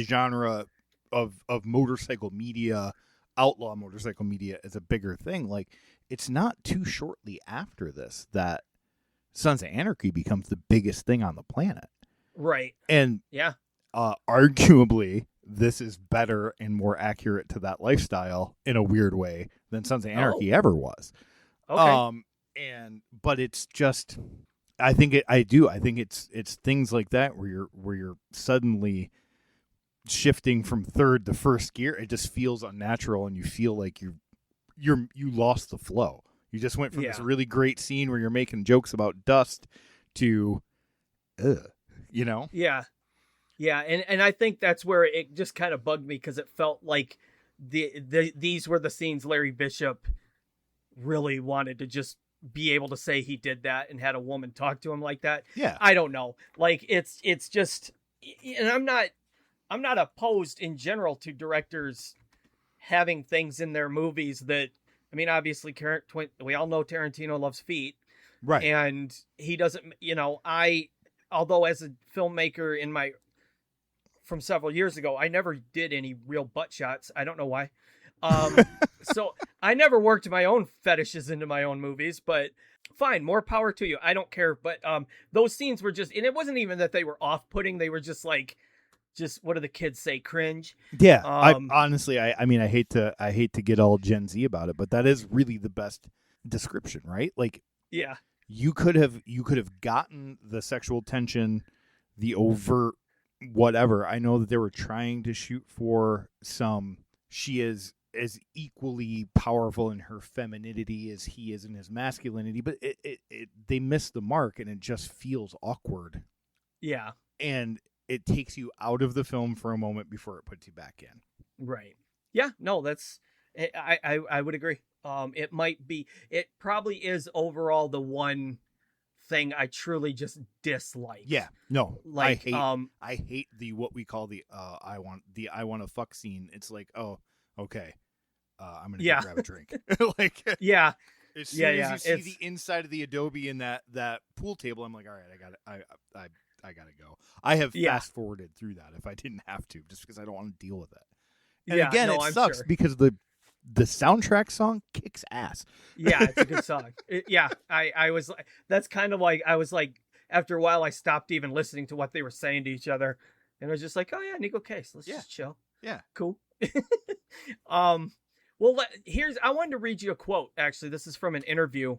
genre of motorcycle media, outlaw motorcycle media as a bigger thing, like, it's not too shortly after this that Sons of Anarchy becomes the biggest thing on the planet. Right. And arguably, this is better and more accurate to that lifestyle in a weird way than Sons of Anarchy ever was. Okay. But it's just, I think it's things like that where you're suddenly shifting from third to first gear. It just feels unnatural, and you feel like you lost the flow. You just went from this really great scene where you're making jokes about dust to, Yeah. Yeah, and I think that's where it just kind of bugged me, because it felt like these were the scenes Larry Bishop really wanted to just be able to say he did that and had a woman talk to him like that. Yeah. I don't know. Like, it's just, and I'm not opposed in general to directors having things in their movies that, I mean, obviously we all know Tarantino loves feet. Right. And he doesn't, although as a filmmaker from several years ago, I never did any real butt shots. I don't know why. So I never worked my own fetishes into my own movies, but fine, more power to you. I don't care. But those scenes were just, and it wasn't even that they were off-putting. They were just like, what do the kids say? Cringe. Yeah. I honestly hate to get all Gen Z about it, but that is really the best description, right? Like, yeah, you could have gotten the sexual tension, the overt whatever. I know that they were trying to shoot for she is as equally powerful in her femininity as he is in his masculinity, but they missed the mark, and it just feels awkward. Yeah. And it takes you out of the film for a moment before it puts you back in. Right. Yeah, no, I would agree. It probably is overall the one thing I truly just dislike. Yeah. No. Like, I hate the what we call the I want to fuck scene. It's like, oh, okay. I'm gonna go grab a drink. Like, yeah. As soon as you see the inside of the Adobe in that pool table, I'm like, all right, I gotta go. I have fast forwarded through that if I didn't have to, just because I don't want to deal with it. And again, it sucks because the soundtrack song kicks ass. Yeah, it's a good song. I was like, that's kind of like, I was like, after a while, I stopped even listening to what they were saying to each other, and I was just like, oh yeah, Nico Case, let's just chill. Yeah, cool. Well, I wanted to read you a quote. Actually, this is from an interview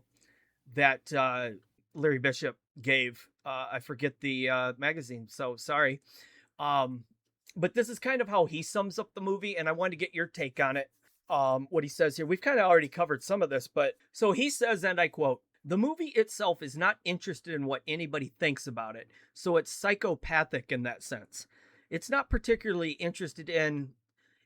that Larry Bishop gave. I forget the magazine, so sorry. But this is kind of how he sums up the movie, and I wanted to get your take on it. What he says here. We've kind of already covered some of this, but so he says, and I quote, "The movie itself is not interested in what anybody thinks about it, so it's psychopathic in that sense. It's not particularly interested in,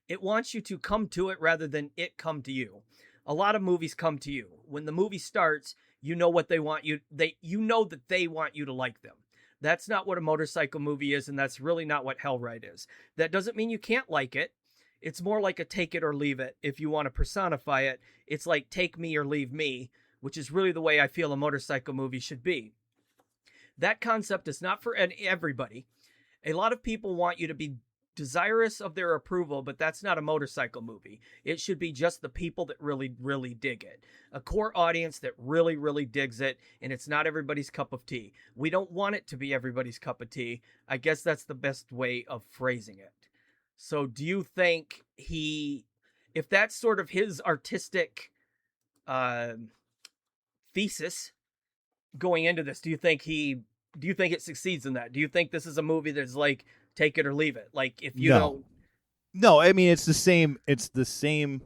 it wants you to come to it rather than it come to you. A lot of movies come to you. When the movie starts, you know what they want you, you know that they want you to like them. That's not what a motorcycle movie is, and that's really not what Hellride is. That doesn't mean you can't like it. It's more like a take it or leave it. If you want to personify it, it's like take me or leave me, which is really the way I feel a motorcycle movie should be. That concept is not for everybody. A lot of people want you to be desirous of their approval, but that's not a motorcycle movie. It should be just the people that really, really dig it. A core audience that really, really digs it, and it's not everybody's cup of tea. We don't want it to be everybody's cup of tea. I guess that's the best way of phrasing it. So do you think if that's sort of his artistic thesis going into this, do you think it succeeds in that? Do you think this is a movie that's like take it or leave it? Like if you don't. No, I mean it's the same,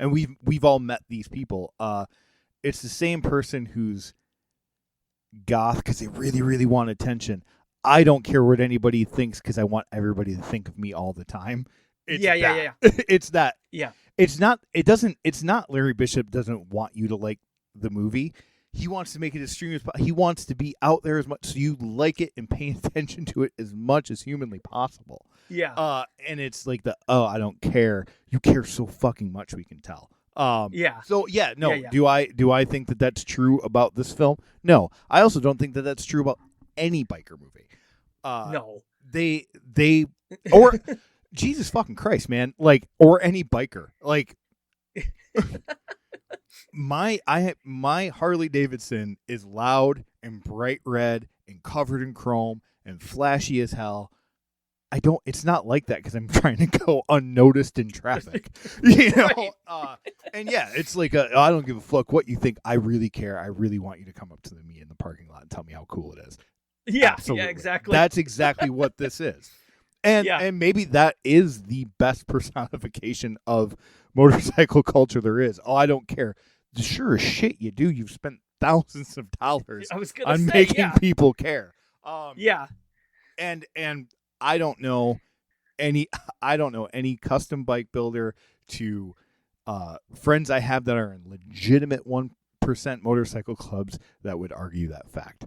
and we've all met these people. It's the same person who's goth because they really, really want attention. I don't care what anybody thinks because I want everybody to think of me all the time. Yeah. It's that. Yeah. It's not Larry Bishop doesn't want you to like the movie. He wants to make it as stream as possible. He wants to be out there as much so you like it and pay attention to it as much as humanly possible. Yeah. And it's like I don't care. You care so fucking much, we can tell. Yeah. So yeah, no. Yeah. Do I think that that's true about this film? No. I also don't think that that's true about any biker movie. No. They or Jesus fucking Christ, man. Like, or any biker. Like my Harley Davidson is loud and bright red and covered in chrome and flashy as hell. It's not like that because I'm trying to go unnoticed in traffic, you know? Right. And yeah, it's like, I don't give a fuck what you think. I really care. I really want you to come up to me in the parking lot and tell me how cool it is. Yeah, absolutely. Yeah, exactly. That's exactly what this is. And maybe that is the best personification of motorcycle culture there is. Oh, I don't care. Sure as shit you do. You've spent thousands of dollars on making people care. Yeah. And I don't know any custom bike builder to friends I have that are in legitimate 1% motorcycle clubs that would argue that fact.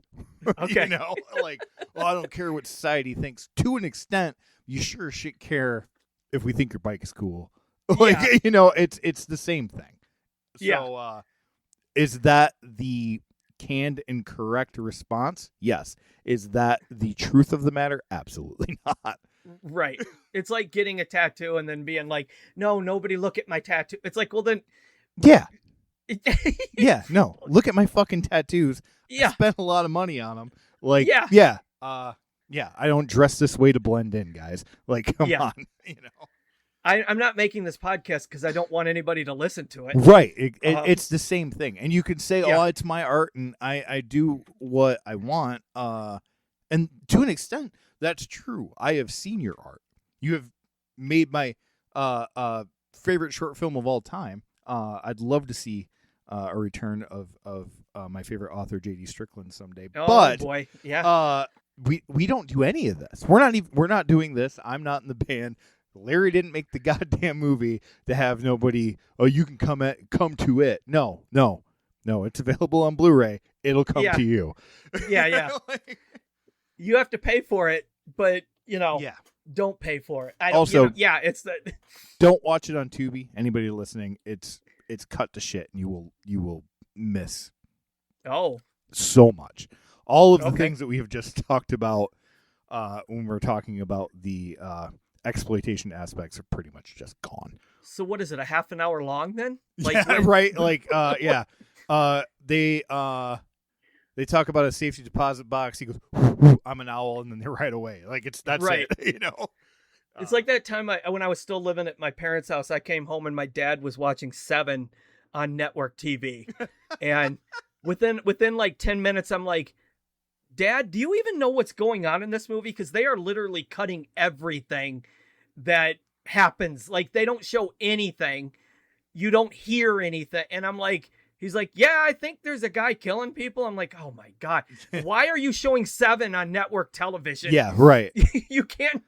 Okay. You know, like, well, I don't care what society thinks. To an extent, you sure as shit care if we think your bike is cool. Like, you know, it's the same thing. So, is that the canned and correct response? Yes. Is that the truth of the matter? Absolutely not. Right. It's like getting a tattoo and then being like, no, nobody look at my tattoo. It's like, well then. Yeah. Yeah. No, look at my fucking tattoos. Yeah. I spent a lot of money on them. Like, yeah. Yeah. I don't dress this way to blend in, guys. Like, come on. You know. I'm not making this podcast because I don't want anybody to listen to it. Right. It's the same thing. And you can say, oh, it's my art and I do what I want. And to an extent, that's true. I have seen your art. You have made my favorite short film of all time. I'd love to see a return of my favorite author, J.D. Strickland, someday. Oh, but, boy. Yeah. We don't do any of this. We're not doing this. I'm not in the band. Larry didn't make the goddamn movie to have nobody. Oh, you can come to it. No. It's available on Blu-ray. It'll come to you. Yeah. You have to pay for it, but don't pay for it. It's the. Don't watch it on Tubi. Anybody listening, it's cut to shit, and you will miss. Oh. So much. All of the things that we have just talked about when we're talking about the exploitation aspects are pretty much just gone. So what is it? A half an hour long then? Like, yeah, right. Like, yeah. They talk about a safety deposit box. He goes, "I'm an owl," and then they're right away. Like that's right. It, you know. It's like that time when I was still living at my parents' house. I came home and my dad was watching Seven on network TV, and within like 10 minutes, I'm like, Dad, do you even know what's going on in this movie? Because they are literally cutting everything that happens. Like, they don't show anything. You don't hear anything. And I'm like, he's like, yeah, I think there's a guy killing people. I'm like, oh my God. Why are you showing Seven on network television? Yeah, right. You can't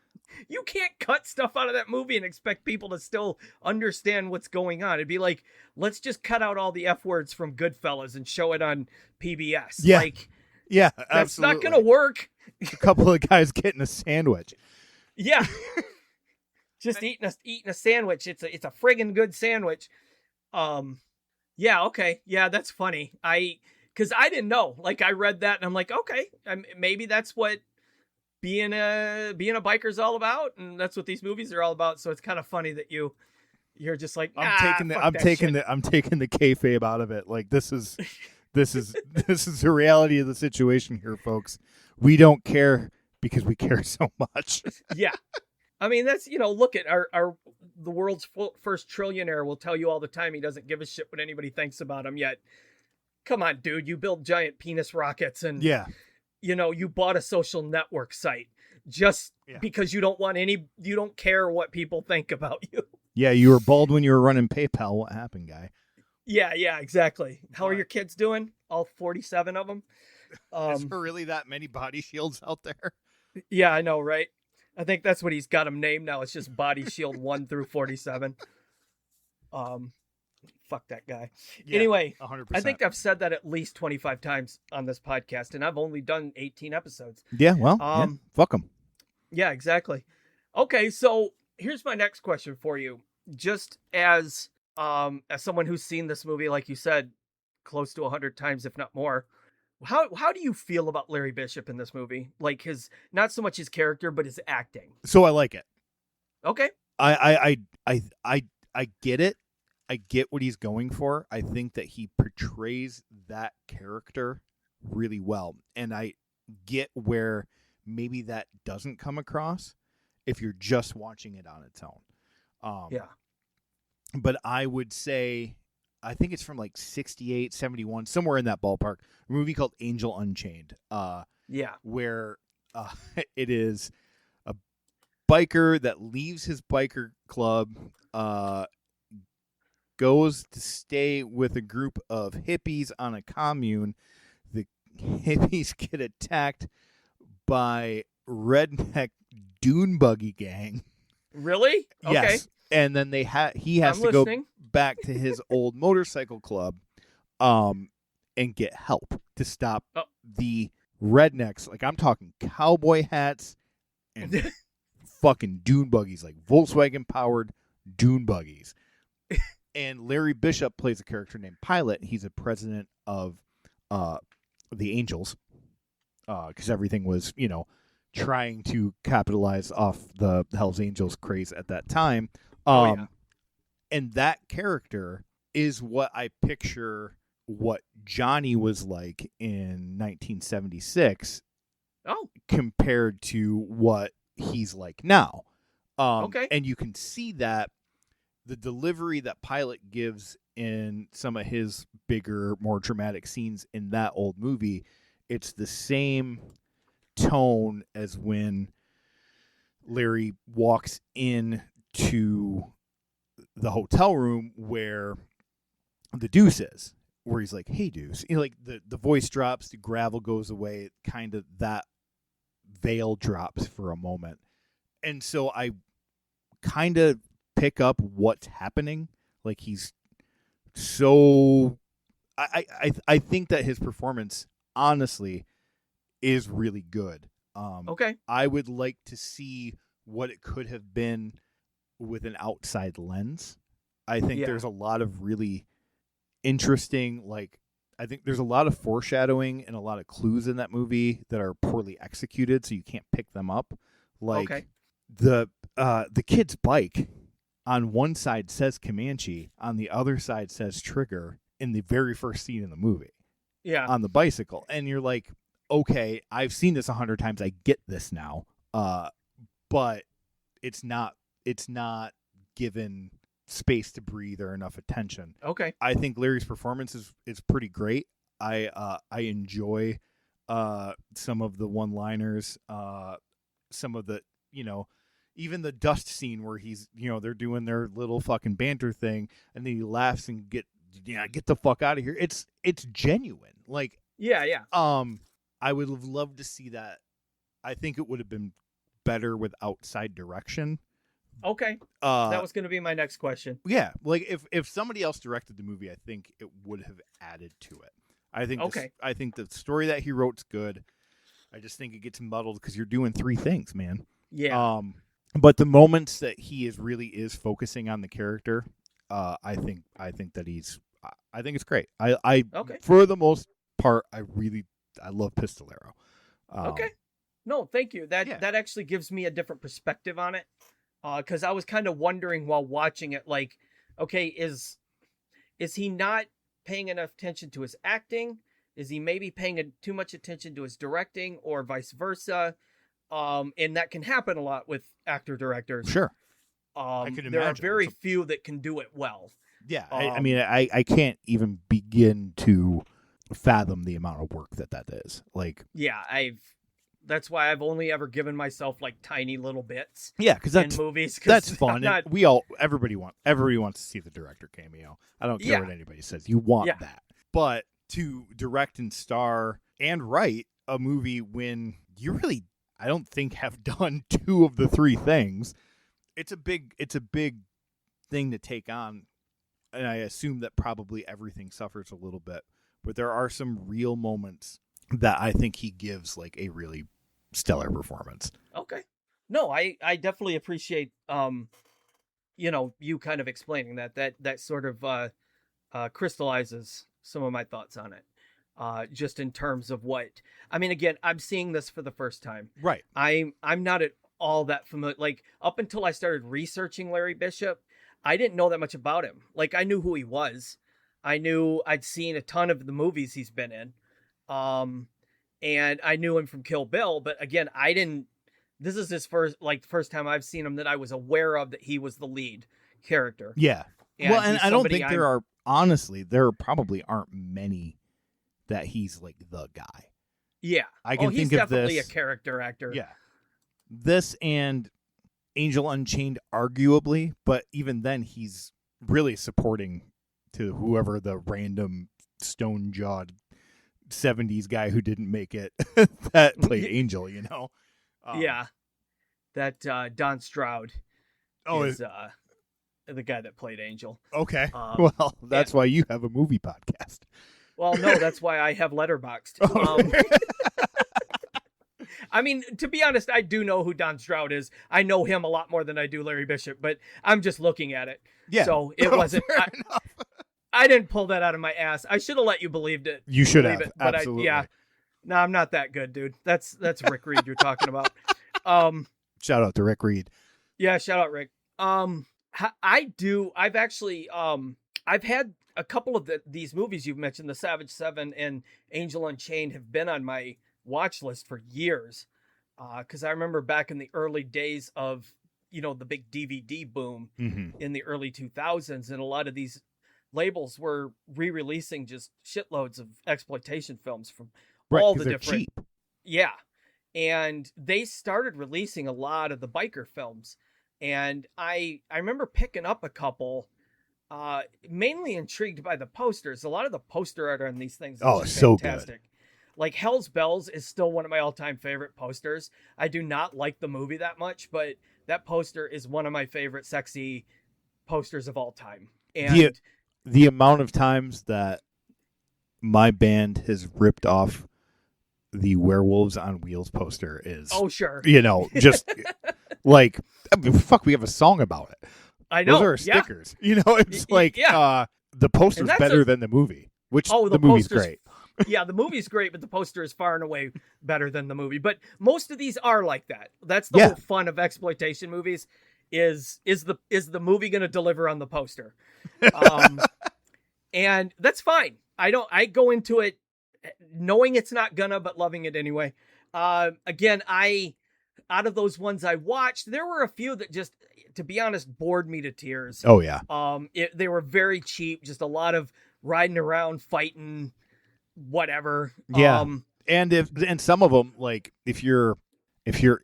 cut stuff out of that movie and expect people to still understand what's going on. It'd be like, let's just cut out all the F words from Goodfellas and show it on PBS. Yeah. Like, yeah, that's not going to work. a couple of guys getting a sandwich. Yeah. Just eating a sandwich. It's a friggin' good sandwich. Yeah, okay. Yeah, that's funny. Because I didn't know. Like, I read that and I'm like, okay, maybe that's what being a biker's all about, and that's what these movies are all about. So it's kind of funny that you're just like, I'm taking the kayfabe out of it. Like, this is the reality of the situation here, folks. We don't care because we care so much. Yeah. I mean, that's, look at the world's first trillionaire will tell you all the time he doesn't give a shit what anybody thinks about him yet. Come on, dude, you build giant penis rockets and you bought a social network site just because you don't care what people think about you. Yeah, you were bald when you were running PayPal. What happened, guy? Yeah, exactly. How are your kids doing? All 47 of them? Is there really that many body shields out there? Yeah, I know, right? I think that's what he's got them named now. It's just Body Shield 1 through 47. Fuck that guy. Yeah, anyway, 100%. I think I've said that at least 25 times on this podcast, and I've only done 18 episodes. Yeah, well, fuck them. Yeah, exactly. Okay, so here's my next question for you. Just as someone who's seen this movie, like you said, close to 100 times, if not more, how do you feel about Larry Bishop in this movie? Like not so much his character, but his acting. So I like it. Okay. I get it. I get what he's going for. I think that he portrays that character really well. And I get where maybe that doesn't come across if you're just watching it on its own. Yeah. But I would say, I think it's from like 68, 71, somewhere in that ballpark. A movie called Angel Unchained. Where it is a biker that leaves his biker club, goes to stay with a group of hippies on a commune. The hippies get attacked by redneck dune buggy gang. Really? Okay. Yes. And then he has to go back to his old motorcycle club and get help to stop the rednecks. Like, I'm talking cowboy hats and fucking dune buggies, like Volkswagen powered dune buggies. And Larry Bishop plays a character named Pilot. He's a president of the Angels because everything was, trying to capitalize off the Hells Angels craze at that time. And that character is what I picture what Johnny was like in 1976 compared to what he's like now. And you can see that the delivery that Pilot gives in some of his bigger, more dramatic scenes in that old movie, it's the same tone as when Larry walks in to the hotel room where the Deuce is, where he's like, "Hey, Deuce," like the voice drops, the gravel goes away, kind of that veil drops for a moment, and so I kind of pick up what's happening. Like, he's so I think that his performance honestly is really good. I would like to see what it could have been with an outside lens. I think there's a lot of really interesting, I think there's a lot of foreshadowing and a lot of clues in that movie that are poorly executed, so you can't pick them up. The kid's bike on one side says Comanche, on the other side says Trigger in the very first scene in the movie. Yeah. On the bicycle. And you're like, okay, I've seen this 100 times. I get this now. But it's not given space to breathe or enough attention. Okay. I think Larry's performance is pretty great. I enjoy some of the one-liners, some of the, even the dust scene where he's, they're doing their little fucking banter thing, and then he laughs and get the fuck out of here. It's genuine. Like, yeah. I would have loved to see that. I think it would have been better with outside direction. Okay. That was going to be my next question. Yeah, like if somebody else directed the movie, I think it would have added to it. I think the story that he wrote's good. I just think it gets muddled because you're doing three things, man. Yeah. But the moments that he really is focusing on the character, I think that I think it's great. I Okay. For the most part, I love Pistolero. Okay. No, thank you. That actually gives me a different perspective on it. Because I was kind of wondering while watching it, like, okay, is he not paying enough attention to his acting? Is he maybe paying too much attention to his directing, or vice versa? And that can happen a lot with actor-directors. Sure. I could there are imagine. very few that can do it well. Yeah, I mean, I can't even begin to fathom the amount of work that is. Like, yeah, that's why I've only ever given myself like tiny little bits. Yeah, because that's in movies. That's fun. Everybody wants to see the director cameo. I don't care what anybody says. You want that, but to direct and star and write a movie when you really, I don't think, have done two of the three things. It's a big thing to take on, and I assume that probably everything suffers a little bit. But there are some real moments that I think he gives like a really stellar performance. Okay. No, I definitely appreciate you kind of explaining that sort of crystallizes some of my thoughts on it. Just in terms of what I mean, again, I'm seeing this for the first time. Right. I'm not at all that familiar. Like, up until I started researching Larry Bishop, I didn't know that much about him. Like, I knew who he was. I knew I'd seen a ton of the movies he's been in. And I knew him from Kill Bill, but again, this is his first time I've seen him that I was aware of that he was the lead character. Yeah. And I don't think there probably aren't many that he's like the guy. Yeah. I can think he's of definitely this. A character actor. Yeah. This and Angel Unchained, arguably, but even then he's really supporting to whoever the random stone-jawed 70s guy who didn't make it that played Angel, you know? Yeah. That Don Stroud is the guy that played Angel. Okay. Well, that's why you have a movie podcast. Well, no, that's why I have Letterboxd. I mean, to be honest, I do know who Don Stroud is. I know him a lot more than I do Larry Bishop, but I'm just looking at it. Yeah. So it wasn't... I didn't pull that out of my ass. I should have let you believed it. You should have. But absolutely. No, I'm not that good, dude. That's Rick Reed you're talking about. Shout out to Rick Reed. Yeah, shout out Rick. I've actually I've had a couple of these movies you've mentioned, The Savage Seven and Angel Unchained, have been on my watch list for years. Because I remember back in the early days of, the big DVD boom in the early 2000s, and a lot of these labels were re-releasing just shitloads of exploitation films from all the different. Cheap. Yeah. And they started releasing a lot of the biker films. And I remember picking up a couple, mainly intrigued by the posters. A lot of the poster art on these things is so fantastic. Good. Like Hell's Bells is still one of my all-time favorite posters. I do not like the movie that much, but that poster is one of my favorite sexy posters of all time. And the amount of times that my band has ripped off the Werewolves on Wheels poster is... Oh, sure. Just like, fuck, we have a song about it. I know. Those are our stickers. It's like, the poster's better than the movie, which the movie's great. Yeah, the movie's great, but the poster is far and away better than the movie. But most of these are like that. That's the whole fun of exploitation movies. Is the movie going to deliver on the poster? And that's fine. I go into it knowing it's not gonna, but loving it anyway. Again, out of those ones I watched, there were a few that just, to be honest, bored me to tears. Oh yeah. They were very cheap, just a lot of riding around, fighting, whatever. Yeah. And some of them, like if you're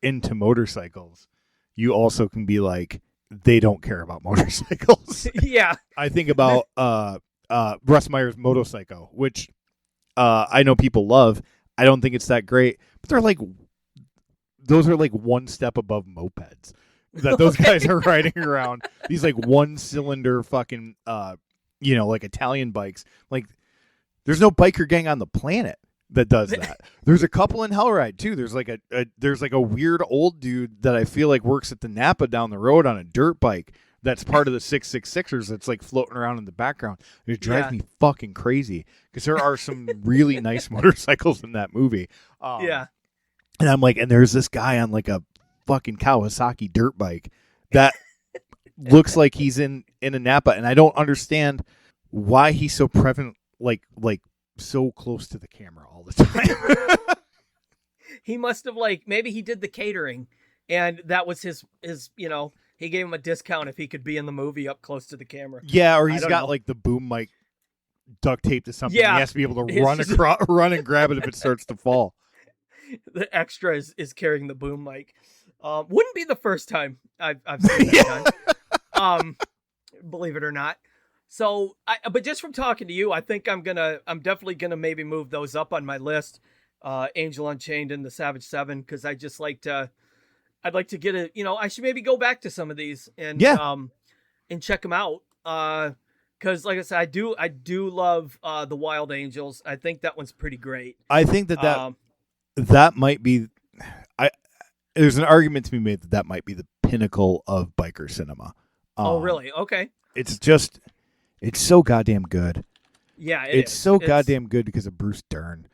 into motorcycles, you also can be like, they don't care about motorcycles. Yeah. I think about Russ Meyer's Motorcycle, which I know people love. I don't think it's that great, but those are like one step above mopeds that those guys are riding around. These like one cylinder fucking like Italian bikes. Like, there's no biker gang on the planet that does that. There's a couple in Hellride too. There's like a weird old dude that I feel like works at the Napa down the road on a dirt bike. That's part of the 666ers. That's like floating around in the background. It drives me fucking crazy because there are some really nice motorcycles in that movie. Yeah. And I'm like, and there's this guy on like a fucking Kawasaki dirt bike that looks like he's in a Napa, and I don't understand why he's so prevalent, like so close to the camera all the time. He must have maybe he did the catering, and that was his he gave him a discount if he could be in the movie up close to the camera. Yeah, or he's got like the boom mic duct taped to something. Yeah. He has to be able to run and grab it if it starts to fall. The extra is carrying the boom mic. Wouldn't be the first time I've seen that done. Believe it or not. So, but just from talking to you, I think I'm definitely gonna maybe move those up on my list. Angel Unchained and the Savage Seven, because I'd like to get I should maybe go back to some of these and check them out. Because like I said, I do love the Wild Angels. I think that one's pretty great. I think that might be. There's an argument to be made that might be the pinnacle of biker cinema. Oh, really? Okay. It's so goddamn good. Yeah, it's so goddamn good because of Bruce Dern.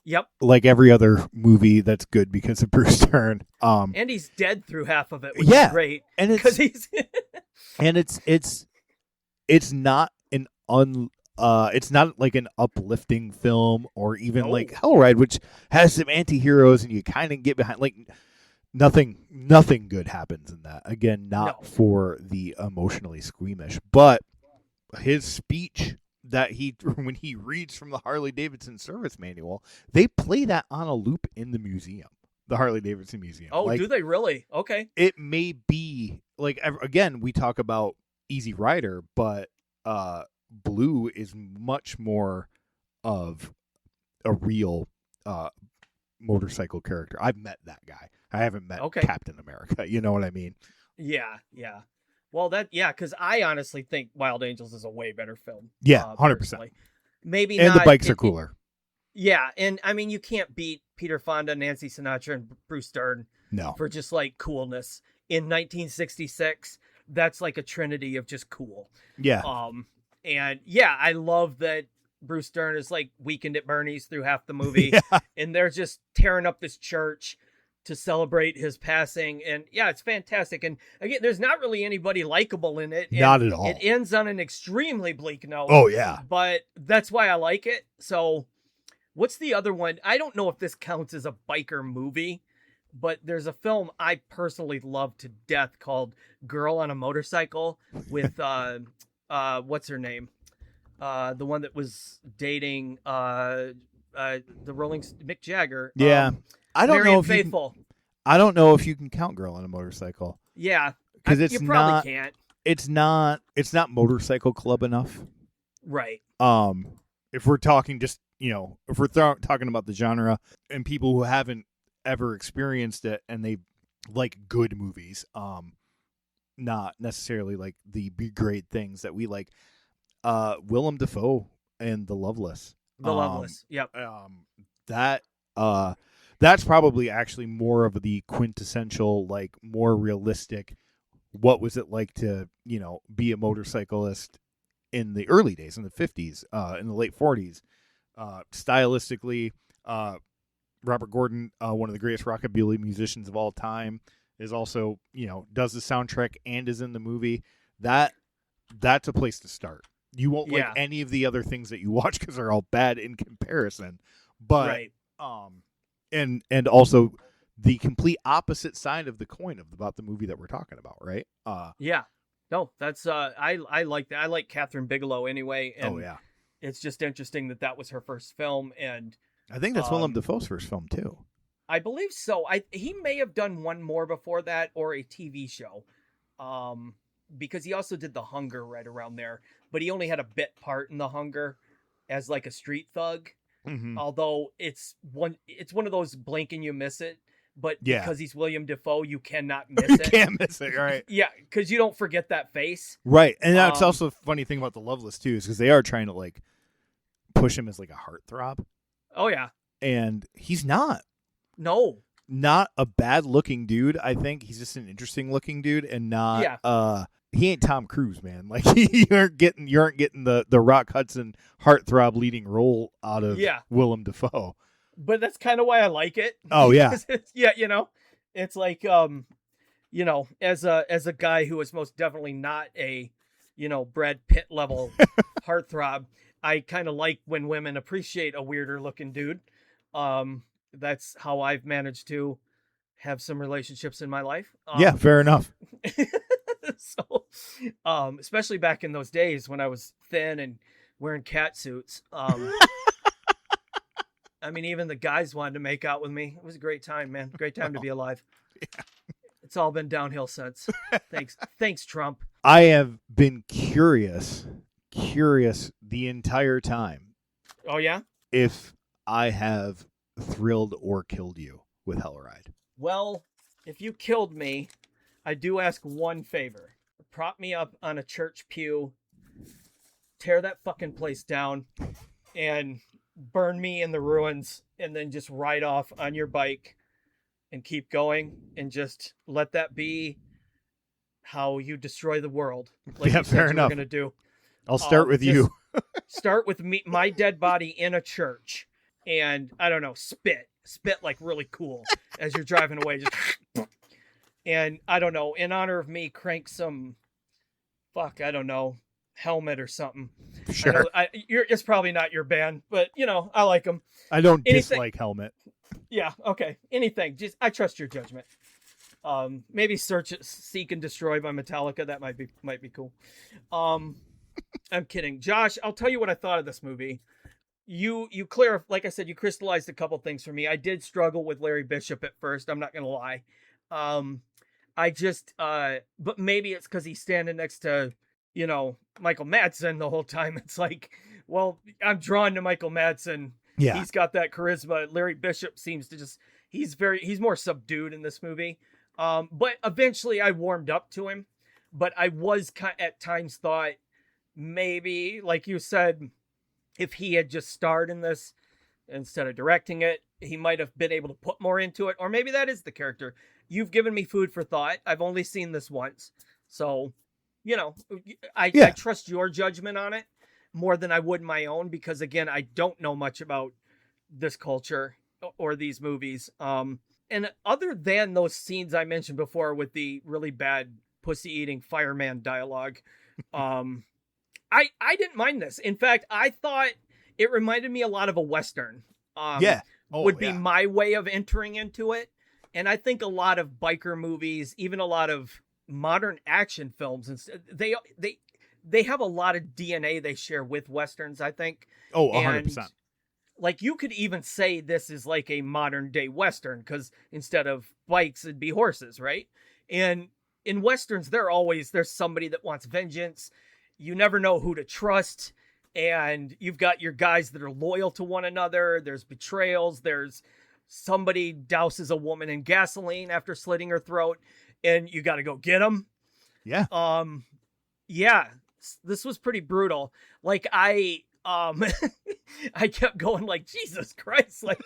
Yep. Like every other movie that's good because of Bruce Dern. And he's dead through half of it, which is great. And he's and it's not it's not like an uplifting film or even like Hellride, which has some anti-heroes and you kind of get behind. Like nothing good happens in that. Again, not for the emotionally squeamish, but his speech that when he reads from the Harley Davidson service manual, they play that on a loop in the museum, the Harley Davidson Museum. Oh, do they really? Okay. It may be like, again, we talk about Easy Rider, but Blue is much more of a real motorcycle character. I've met that guy. I haven't met Captain America. You know what I mean? Yeah. Well, because I honestly think Wild Angels is a way better film. Yeah, 100%. Maybe and not, the bikes are cooler. Yeah, and I mean, you can't beat Peter Fonda, Nancy Sinatra, and Bruce Dern for just like coolness. In 1966, that's like a trinity of just cool. Yeah. And yeah, I love that Bruce Dern is like Weekend at Bernie's through half the movie, and they're just tearing up this church to celebrate his passing. And yeah, it's fantastic. And again, there's not really anybody likable in it. Not at all. It ends on an extremely bleak note. Oh yeah. But that's why I like it. So what's the other one? I don't know if this counts as a biker movie, but there's a film I personally love to death called Girl on a Motorcycle with, what's her name? The one that was dating, the Mick Jagger. Yeah. I don't know if Faithful. I don't know if you can count Girl on a Motorcycle. Yeah. Because you probably can't. It's not Motorcycle Club enough. Right. If we're talking just, if we're talking about the genre and people who haven't ever experienced it and they like good movies, not necessarily like the big great things that we like, Willem Dafoe and The Loveless. The Loveless. Yep. That's probably actually more of the quintessential, like more realistic. What was it like to, be a motorcyclist in the early days, in the 50s, in the late 40s? Stylistically, Robert Gordon, one of the greatest rockabilly musicians of all time, is also, does the soundtrack and is in the movie. That's a place to start. You won't like any of the other things that you watch because they're all bad in comparison. But and also the complete opposite side of the coin about the movie that we're talking about, right? Yeah. No, that's I like that. I like Catherine Bigelow anyway. And it's just interesting that was her first film, and I think that's Willem Dafoe's first film too. I believe so. He may have done one more before that or a TV show. Because he also did The Hunger right around there, but he only had a bit part in The Hunger as like a street thug. Mm-hmm. Although it's one of those blink and you miss it, but because he's William Dafoe, you cannot miss it. You can't miss it, right? Yeah, because you don't forget that face. Right, and that's also a funny thing about The Loveless too, is because they are trying to like push him as like a heartthrob. Oh yeah. and he's not. No. Not a bad looking dude. I think he's just an interesting looking dude, and not he ain't Tom Cruise, man. Like you aren't getting the Rock Hudson heartthrob leading role out of Willem Dafoe. But that's kind of why I like it. Oh yeah. Yeah, it's like as a guy who is most definitely not a Brad Pitt level heartthrob, I kind of like when women appreciate a weirder looking dude. That's how I've managed to have some relationships in my life. Yeah, fair enough. So, especially back in those days when I was thin and wearing cat suits. I mean, even the guys wanted to make out with me. It was a great time, man. Great time to be alive. Yeah. It's all been downhill since. Thanks, Trump. I have been curious the entire time. Oh, yeah? If I have thrilled or killed you with Hellride. Well, if you killed me, I do ask one favor. Prop me up on a church pew, tear that fucking place down, and burn me in the ruins, and then just ride off on your bike and keep going, and just let that be how you destroy the world. Like yeah, you said fair you enough. Were gonna do. I'll start with you. Start with me, my dead body in a church, and I don't know, spit like really cool as you're driving away. Just and I don't know, in honor of me, crank some, I don't know, Helmet or something. Sure. It's probably not your band, but I like them. I don't dislike Helmet. Yeah. Okay. Anything. Just I trust your judgment. Maybe Seek and Destroy by Metallica. That might be cool. I'm kidding. Josh, I'll tell you what I thought of this movie. You like I said, you crystallized a couple things for me. I did struggle with Larry Bishop at first. I'm not going to lie. I just, but maybe it's because he's standing next to, Michael Madsen the whole time. It's like, well, I'm drawn to Michael Madsen. Yeah. He's got that charisma. Larry Bishop seems to he's more subdued in this movie. But eventually I warmed up to him, but I was at times thought maybe, like you said, if he had just starred in this instead of directing it, he might have been able to put more into it. Or maybe that is the character. You've given me food for thought. I've only seen this once. So, I trust your judgment on it more than I would my own, because again, I don't know much about this culture or these movies. And other than those scenes I mentioned before with the really bad pussy eating fireman dialogue, I didn't mind this. In fact, I thought it reminded me a lot of a Western. Would be my way of entering into it. And I think a lot of biker movies, even a lot of modern action films, they have a lot of DNA they share with Westerns, I think. Oh, 100%. And, like, you could even say this is like a modern day Western, because instead of bikes, it'd be horses, right? And in Westerns, there's somebody that wants vengeance. You never know who to trust. And you've got your guys that are loyal to one another. There's betrayals. There's somebody douses a woman in gasoline after slitting her throat, and you got to go get them. Yeah. Yeah, this was pretty brutal. Like I kept going like, Jesus Christ. Like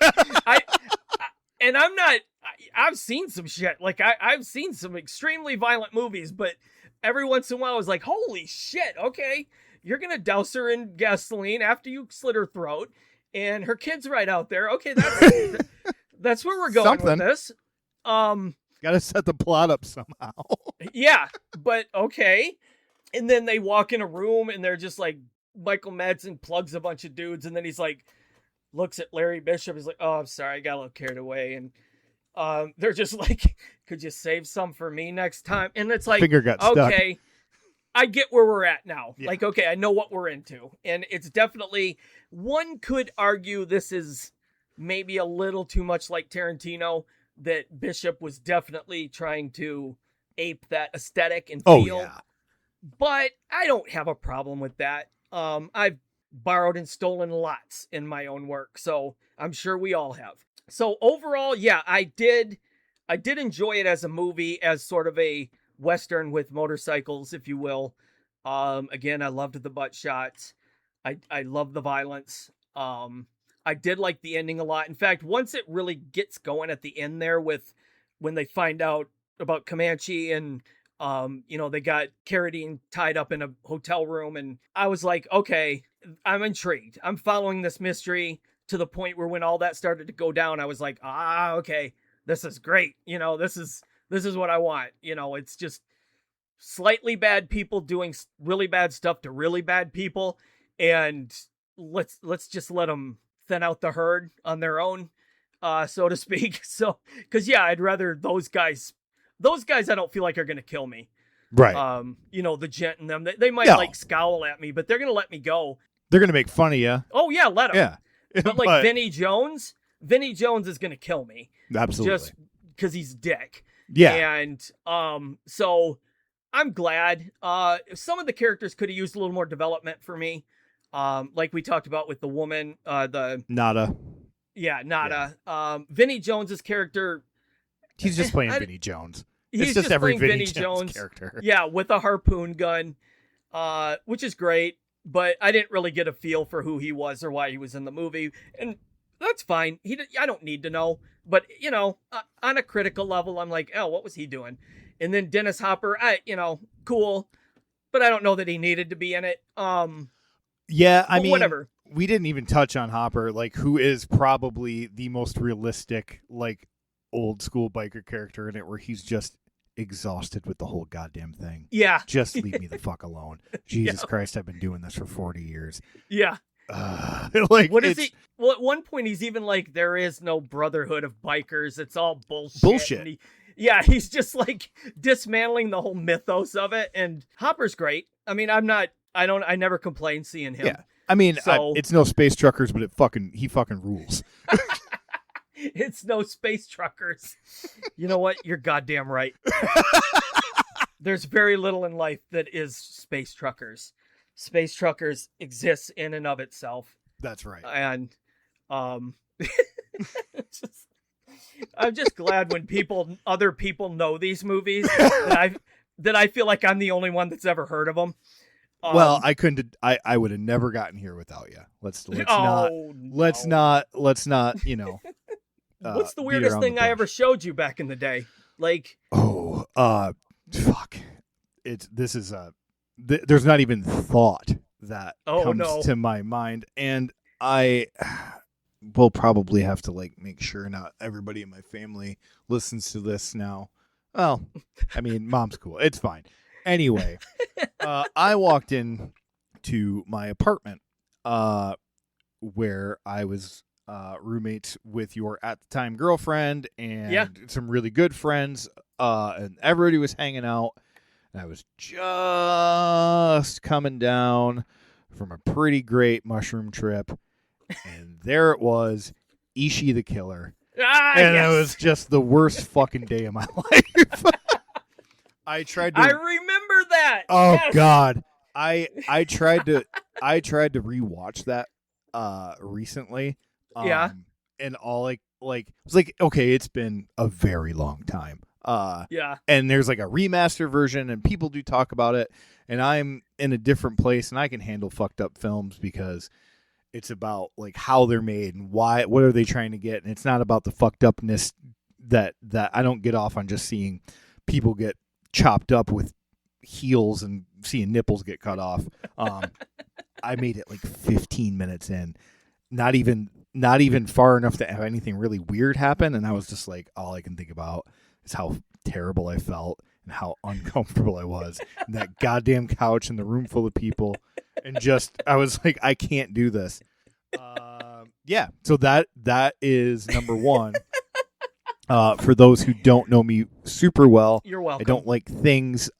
I've seen some shit. Like I've seen some extremely violent movies, but every once in a while I was like, holy shit. Okay. You're going to douse her in gasoline after you slit her throat, and her kid's right out there. Okay. That's where we're going with this. Gotta set the plot up somehow. Yeah, but okay. And then they walk in a room and they're just like, Michael Madsen plugs a bunch of dudes, and then he's like, looks at Larry Bishop. He's like, oh, I'm sorry, I got a little carried away. And they're just like, could you save some for me next time? And it's like, finger got stuck. Okay, I get where we're at now. Yeah. Like, okay, I know what we're into. And it's definitely, one could argue this is maybe a little too much like Tarantino, that Bishop was definitely trying to ape that aesthetic and feel. Oh, yeah. But I don't have a problem with that. I've borrowed and stolen lots in my own work, so I'm sure we all have. So overall, yeah, I did enjoy it as a movie, as sort of a Western with motorcycles, if you will. Again, I loved the butt shots. I love the violence. I did like the ending a lot. In fact, once it really gets going at the end there with when they find out about Comanche and they got Carradine tied up in a hotel room, and I was like, okay, I'm intrigued. I'm following this mystery to the point where when all that started to go down, I was like, okay, this is great. This is what I want. It's just slightly bad people doing really bad stuff to really bad people, and let's just let them thin out the herd on their own, so to speak. So, because I'd rather those guys I don't feel like are gonna kill me, right? The gent and them, they might scowl at me, but they're gonna let me go. They're gonna make fun of you. Oh yeah, let them. Yeah, but Vinnie Jones is gonna kill me. Absolutely, just because he's dick. Yeah, and so I'm glad. Some of the characters could have used a little more development for me. Like we talked about with the woman, the Nada. Yeah, Nada. Yeah. Vinnie Jones's character. He's just playing Vinnie Jones. He's just every Vinnie Jones character. Yeah, with a harpoon gun, which is great. But I didn't really get a feel for who he was or why he was in the movie, and that's fine. I don't need to know. But on a critical level, I'm like, oh, what was he doing? And then Dennis Hopper, cool, but I don't know that he needed to be in it. Yeah, I mean, whatever. We didn't even touch on Hopper, like, who is probably the most realistic, like, old school biker character in it, where he's just exhausted with the whole goddamn thing. Yeah. Just leave me the fuck alone. Jesus Christ, I've been doing this for 40 years. Yeah. Like, what is he? Well, at one point he's even like, there is no brotherhood of bikers. It's all bullshit. He's just like dismantling the whole mythos of it. And Hopper's great. I mean, I never complain seeing him. Yeah. I mean, so, it's no Space Truckers, but he fucking rules. It's no Space Truckers. You know what? You're goddamn right. There's very little in life that is Space Truckers. Space Truckers exists in and of itself. That's right. And I'm just glad when other people know these movies that I feel like I'm the only one that's ever heard of them. Well, I couldn't. I would have never gotten here without you. Let's not. What's the weirdest thing I ever showed you back in the day? Like, fuck. There's not even thought that comes to my mind, and I will probably have to make sure not everybody in my family listens to this now. Well, I mean, Mom's cool. It's fine. Anyway, I walked in to my apartment, where I was roommates with your at the time girlfriend and some really good friends, and everybody was hanging out. And I was just coming down from a pretty great mushroom trip, and there it was, Ishi the Killer. And it was just the worst fucking day of my life. I remember that. Oh God. I tried to rewatch that recently. And all I was like, okay, it's been a very long time. And there's like a remaster version, and people do talk about it, and I'm in a different place, and I can handle fucked up films because it's about like how they're made and what are they trying to get, and it's not about the fucked upness that I don't get off on just seeing people get chopped up with heels and seeing nipples get cut off. I made it like 15 minutes in, not even far enough to have anything really weird happen, and I was just like, all I can think about is how terrible I felt and how uncomfortable I was in that goddamn couch in the room full of people, and I was like, I can't do this. So that is number one. For those who don't know me super well, you're welcome. I don't like things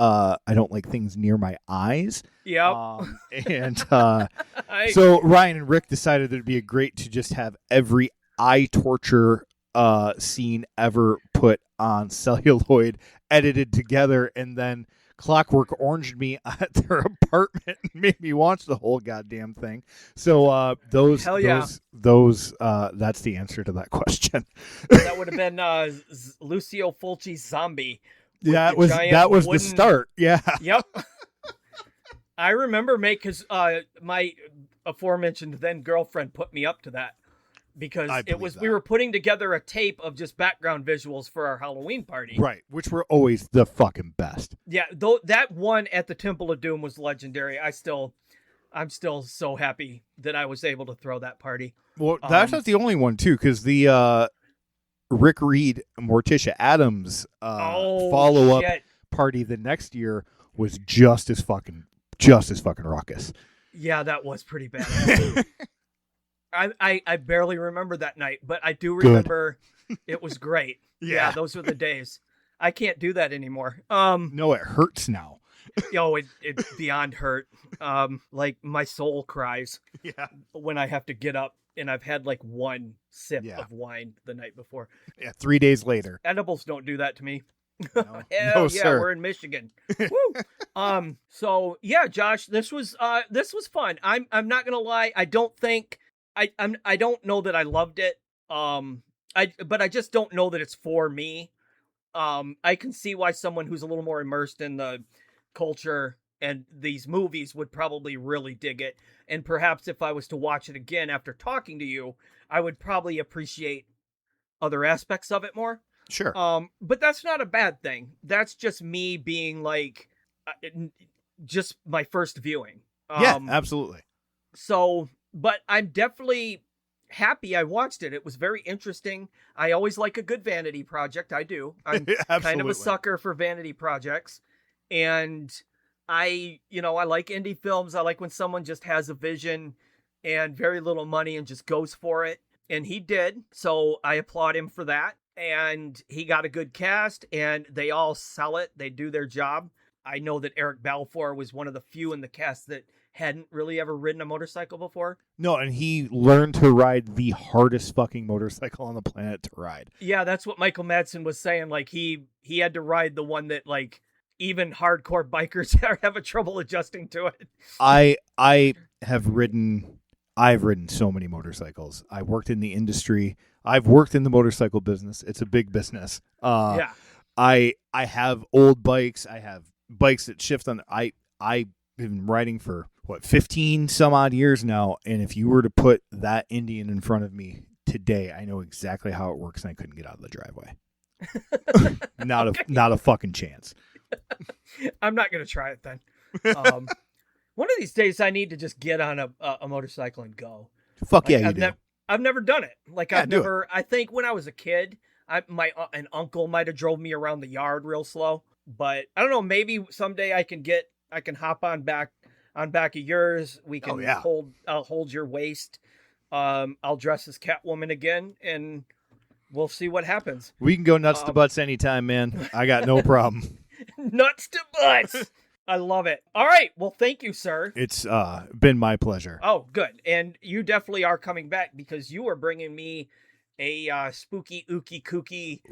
near my eyes. Yep. So Ryan and Rick decided that it'd be great to just have every eye torture scene ever put on celluloid edited together, and then Clockwork Oranged me at their apartment and made me watch the whole goddamn thing. So those that's the answer to that question. That would have been Lucio Fulci's Zombie. That was the start. Yeah. Yep. I remember because my aforementioned then girlfriend put me up to that. because I it was believe we that. were putting together a tape of just background visuals for our Halloween party. Right, which were always the fucking best. Yeah, though that one at the Temple of Doom was legendary. I'm still so happy that I was able to throw that party. Well, that's not the only one too, because the Rick Reed, Morticia Adams follow up party the next year was just as fucking raucous. Yeah, that was pretty bad. I barely remember that night, but I do remember it was great. Yeah, those were the days. I can't do that anymore. No, it hurts now. It's beyond hurt. Like my soul cries. Yeah. When I have to get up and I've had like one sip of wine the night before. Yeah, 3 days later. Edibles don't do that to me. No, Hell no, yeah, sir. we're in Michigan. Woo. So yeah, Josh, this was fun. I'm not gonna lie. I don't think I don't know that I loved it. But I just don't know that it's for me. I can see why someone who's a little more immersed in the culture and these movies would probably really dig it. And perhaps if I was to watch it again after talking to you, I would probably appreciate other aspects of it more. Sure. But that's not a bad thing. That's just me being like, just my first viewing. Yeah, absolutely. So, but I'm definitely happy I watched it. It was very interesting. I always like a good vanity project. I do. I'm kind of a sucker for vanity projects. And I like indie films. I like when someone just has a vision and very little money and just goes for it. And he did. So I applaud him for that. And he got a good cast and they all sell it. They do their job. I know that Eric Balfour was one of the few in the cast that hadn't really ever ridden a motorcycle before. No, and he learned to ride the hardest fucking motorcycle on the planet to ride. Yeah, that's what Michael Madsen was saying. Like he had to ride the one that like even hardcore bikers have a trouble adjusting to it. I've ridden so many motorcycles. I worked in the industry. I've worked in the motorcycle business. It's a big business. Yeah. I have old bikes. I have bikes that shift on. I've been riding for 15 some odd years now. And if you were to put that Indian in front of me today, I know exactly how it works, and I couldn't get out of the driveway. Not a fucking chance. I'm not gonna try it then. One of these days, I need to just get on a motorcycle and go. Fuck yeah, you do. I've never done it. Like I've do never. I think when I was a kid, an uncle might have drove me around the yard real slow. But I don't know. Maybe someday I can hop on back of yours. We can I'll hold your waist. I'll dress as Catwoman again, and we'll see what happens. We can go nuts to butts anytime, man. I got no problem. Nuts to butts. I love it. All right. Well, thank you, sir. It's been my pleasure. Oh, good. And you definitely are coming back because you are bringing me a spooky, ooky, kooky,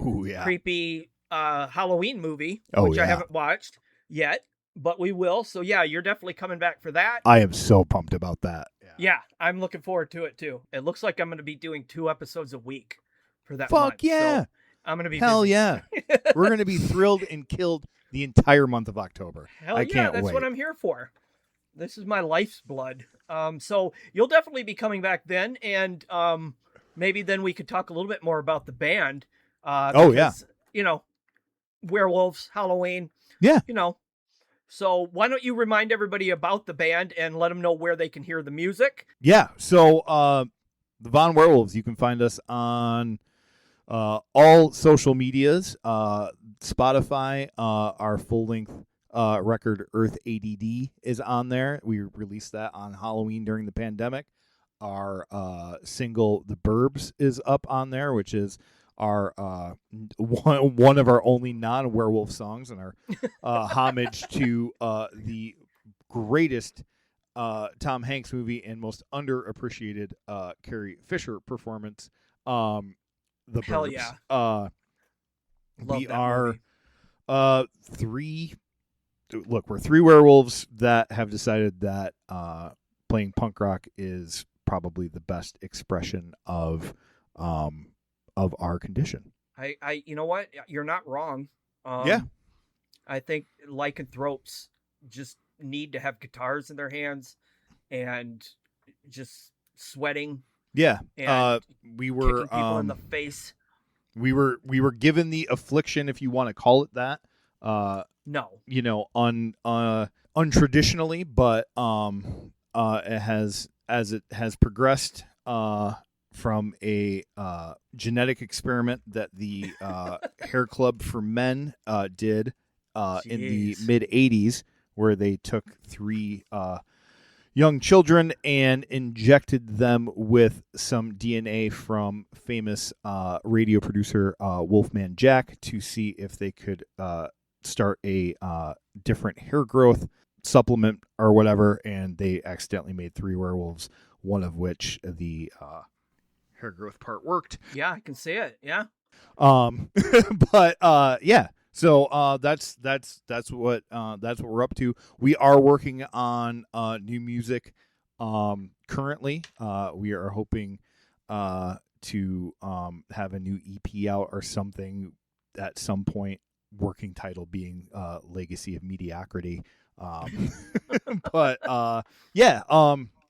creepy Halloween movie, which I haven't watched yet, but we will. So yeah, you're definitely coming back for that. I am so pumped about that. Yeah, I'm looking forward to it too. It looks like I'm going to be doing 2 episodes a week for that Fuck month. yeah. So I'm going to be Hell busy. yeah. We're going to be thrilled and killed the entire month of October. Hell I yeah, can't that's wait. what I'm here for. This is my life's blood. So you'll definitely be coming back then, and maybe then we could talk a little bit more about the band. Because, Werewolves, Halloween. Yeah. So why don't you remind everybody about the band and let them know where they can hear the music? Yeah. So the Von Werewolves, you can find us on all social medias. Spotify, our full-length record Earth ADD is on there. We released that on Halloween during the pandemic. Our single The Burbs is up on there, which is our one of our only non-werewolf songs, and our homage to the greatest Tom Hanks movie and most underappreciated Carrie Fisher performance, The Burbs. Hell yeah. We are we're 3 werewolves that have decided that playing punk rock is probably the best expression of our condition. I you know what? You're not wrong. Yeah. I think lycanthropes just need to have guitars in their hands and just sweating Yeah. And We were kicking people in the face. We were given the affliction, if you want to call it that. No. You know, untraditionally, but it has, as it has progressed from a genetic experiment that the Hair Club for Men did in the mid 80s, where they took 3 young children and injected them with some DNA from famous radio producer Wolfman Jack to see if they could start a different hair growth supplement or whatever, and they accidentally made 3 werewolves, one of which the hair growth part worked. Yeah, I can see it. Yeah. But yeah. So that's what we're up to. We are working on new music currently. We are hoping to have a new EP out or something at some point. Working title being Legacy of Mediocrity. But yeah,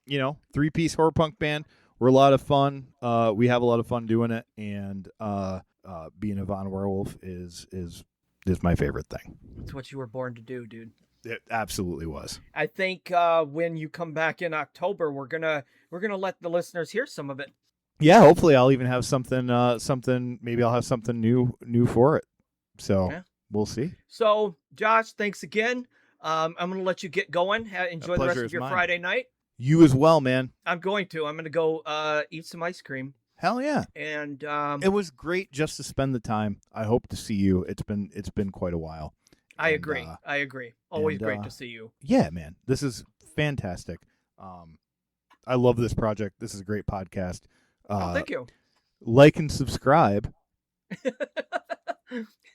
you know, 3-piece horror punk band. We're a lot of fun. We have a lot of fun doing it, and being a Von Werewolf is my favorite thing. It's what you were born to do, dude. It absolutely was. I think when you come back in October, we're gonna let the listeners hear some of it. Yeah, hopefully I'll even have something. Maybe I'll have something new for it. So yeah. We'll see. So Josh, thanks again. I'm gonna let you get going. Enjoy the rest of your Friday night. You as well, man. I'm going to go eat some ice cream. Hell yeah. And it was great just to spend the time. I hope to see you. It's been quite a while. I agree. Always great to see you. Yeah, man. This is fantastic. I love this project. This is a great podcast. Thank you. Like and subscribe,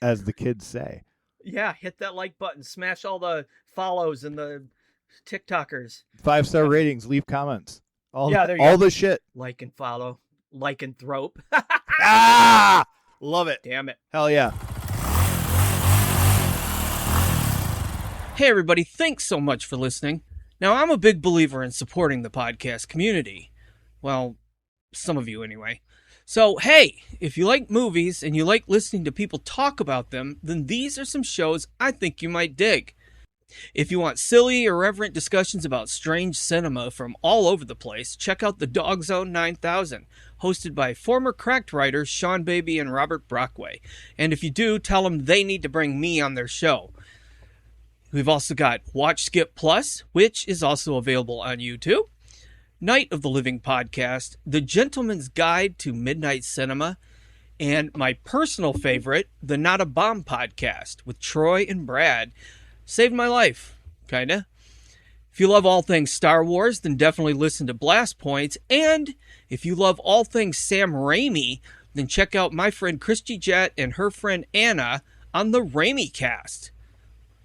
as the kids say. Yeah, hit that like button. Smash all the follows and the TikTokers. 5-star ratings. Leave comments. All go. The shit. Like and follow. Like and thrope. Love it. Damn it. Hell yeah. Hey everybody, thanks so much for listening. Now, I'm a big believer in supporting the podcast community. Well, some of you anyway. So, hey, if you like movies and you like listening to people talk about them, then these are some shows I think you might dig. If you want silly, irreverent discussions about strange cinema from all over the place, check out the Dog Zone 9000, hosted by former Cracked writers Sean Baby and Robert Brockway. And if you do, tell them they need to bring me on their show. We've also got Watch Skip Plus, which is also available on YouTube, Night of the Living Podcast, The Gentleman's Guide to Midnight Cinema, and my personal favorite, the Not a Bomb Podcast with Troy and Brad. Saved my life, kinda. If you love all things Star Wars, then definitely listen to Blast Points. And if you love all things Sam Raimi, then check out my friend Christy Jett and her friend Anna on the Raimi Cast.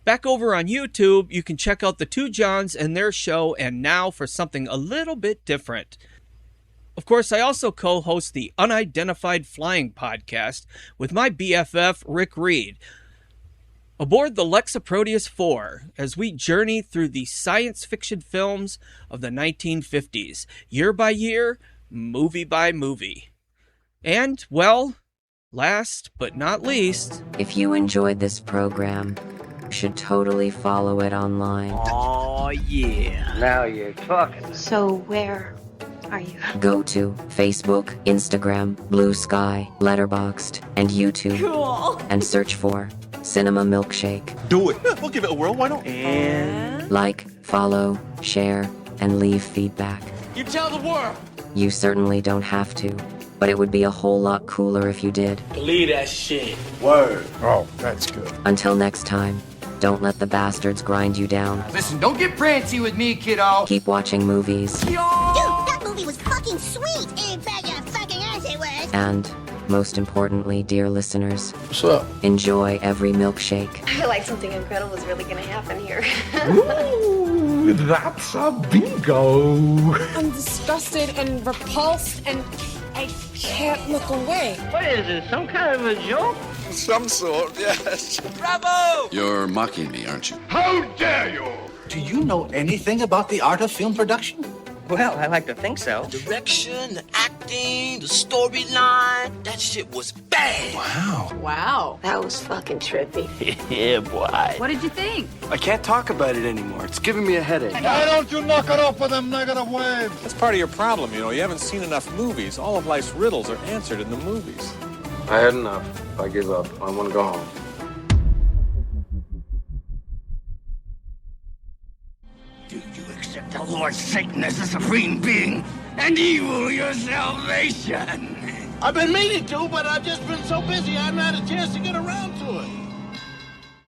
Back over on YouTube, you can check out the Two Johns and their show, and now for something a little bit different. Of course, I also co-host the Unidentified Flying Podcast with my BFF, Rick Reed. Aboard the Lexaproteus 4, as we journey through the science fiction films of the 1950s, year by year, movie by movie. And, well, last but not least... If you enjoyed this program, you should totally follow it online. Oh, yeah. Now you're talking. So where are you? Go to Facebook, Instagram, Blue Sky, Letterboxd, and YouTube. Cool. And search for Cinema Milkshake. Do it. Yeah, we'll give it a whirl. Why not? And Like, follow, share, and leave feedback. you tell the world. You certainly don't have to, but it would be a whole lot cooler if you did. Believe that shit. Word. Oh, that's good. Until next time, don't let the bastards grind you down. Listen, don't get prancy with me, kiddo. Keep watching movies. Dude, that movie was fucking sweet. In fact, your fucking ass it was. And, most importantly, dear listeners, What's up? enjoy every milkshake. I feel like something incredible is really gonna happen here. Ooh, that's a bingo. I'm disgusted and repulsed, and I can't look away. What is this, some kind of a joke? Some sort, yes. Bravo! You're mocking me, aren't you? How dare you! Do you know anything about the art of film production? Well, I like to think so. Direction, the acting, the storyline, that shit was bad. Wow. That was fucking trippy. Yeah, boy. What did you think? I can't talk about it anymore. It's giving me a headache. Why don't you knock it off with them negative waves? That's part of your problem, you know. You haven't seen enough movies. All of life's riddles are answered in the movies. I had enough. I give up. I want to go home. Do you accept the Lord Satan as the supreme being and evil your salvation? I've been meaning to, but I've just been so busy I haven't had a chance to get around to it.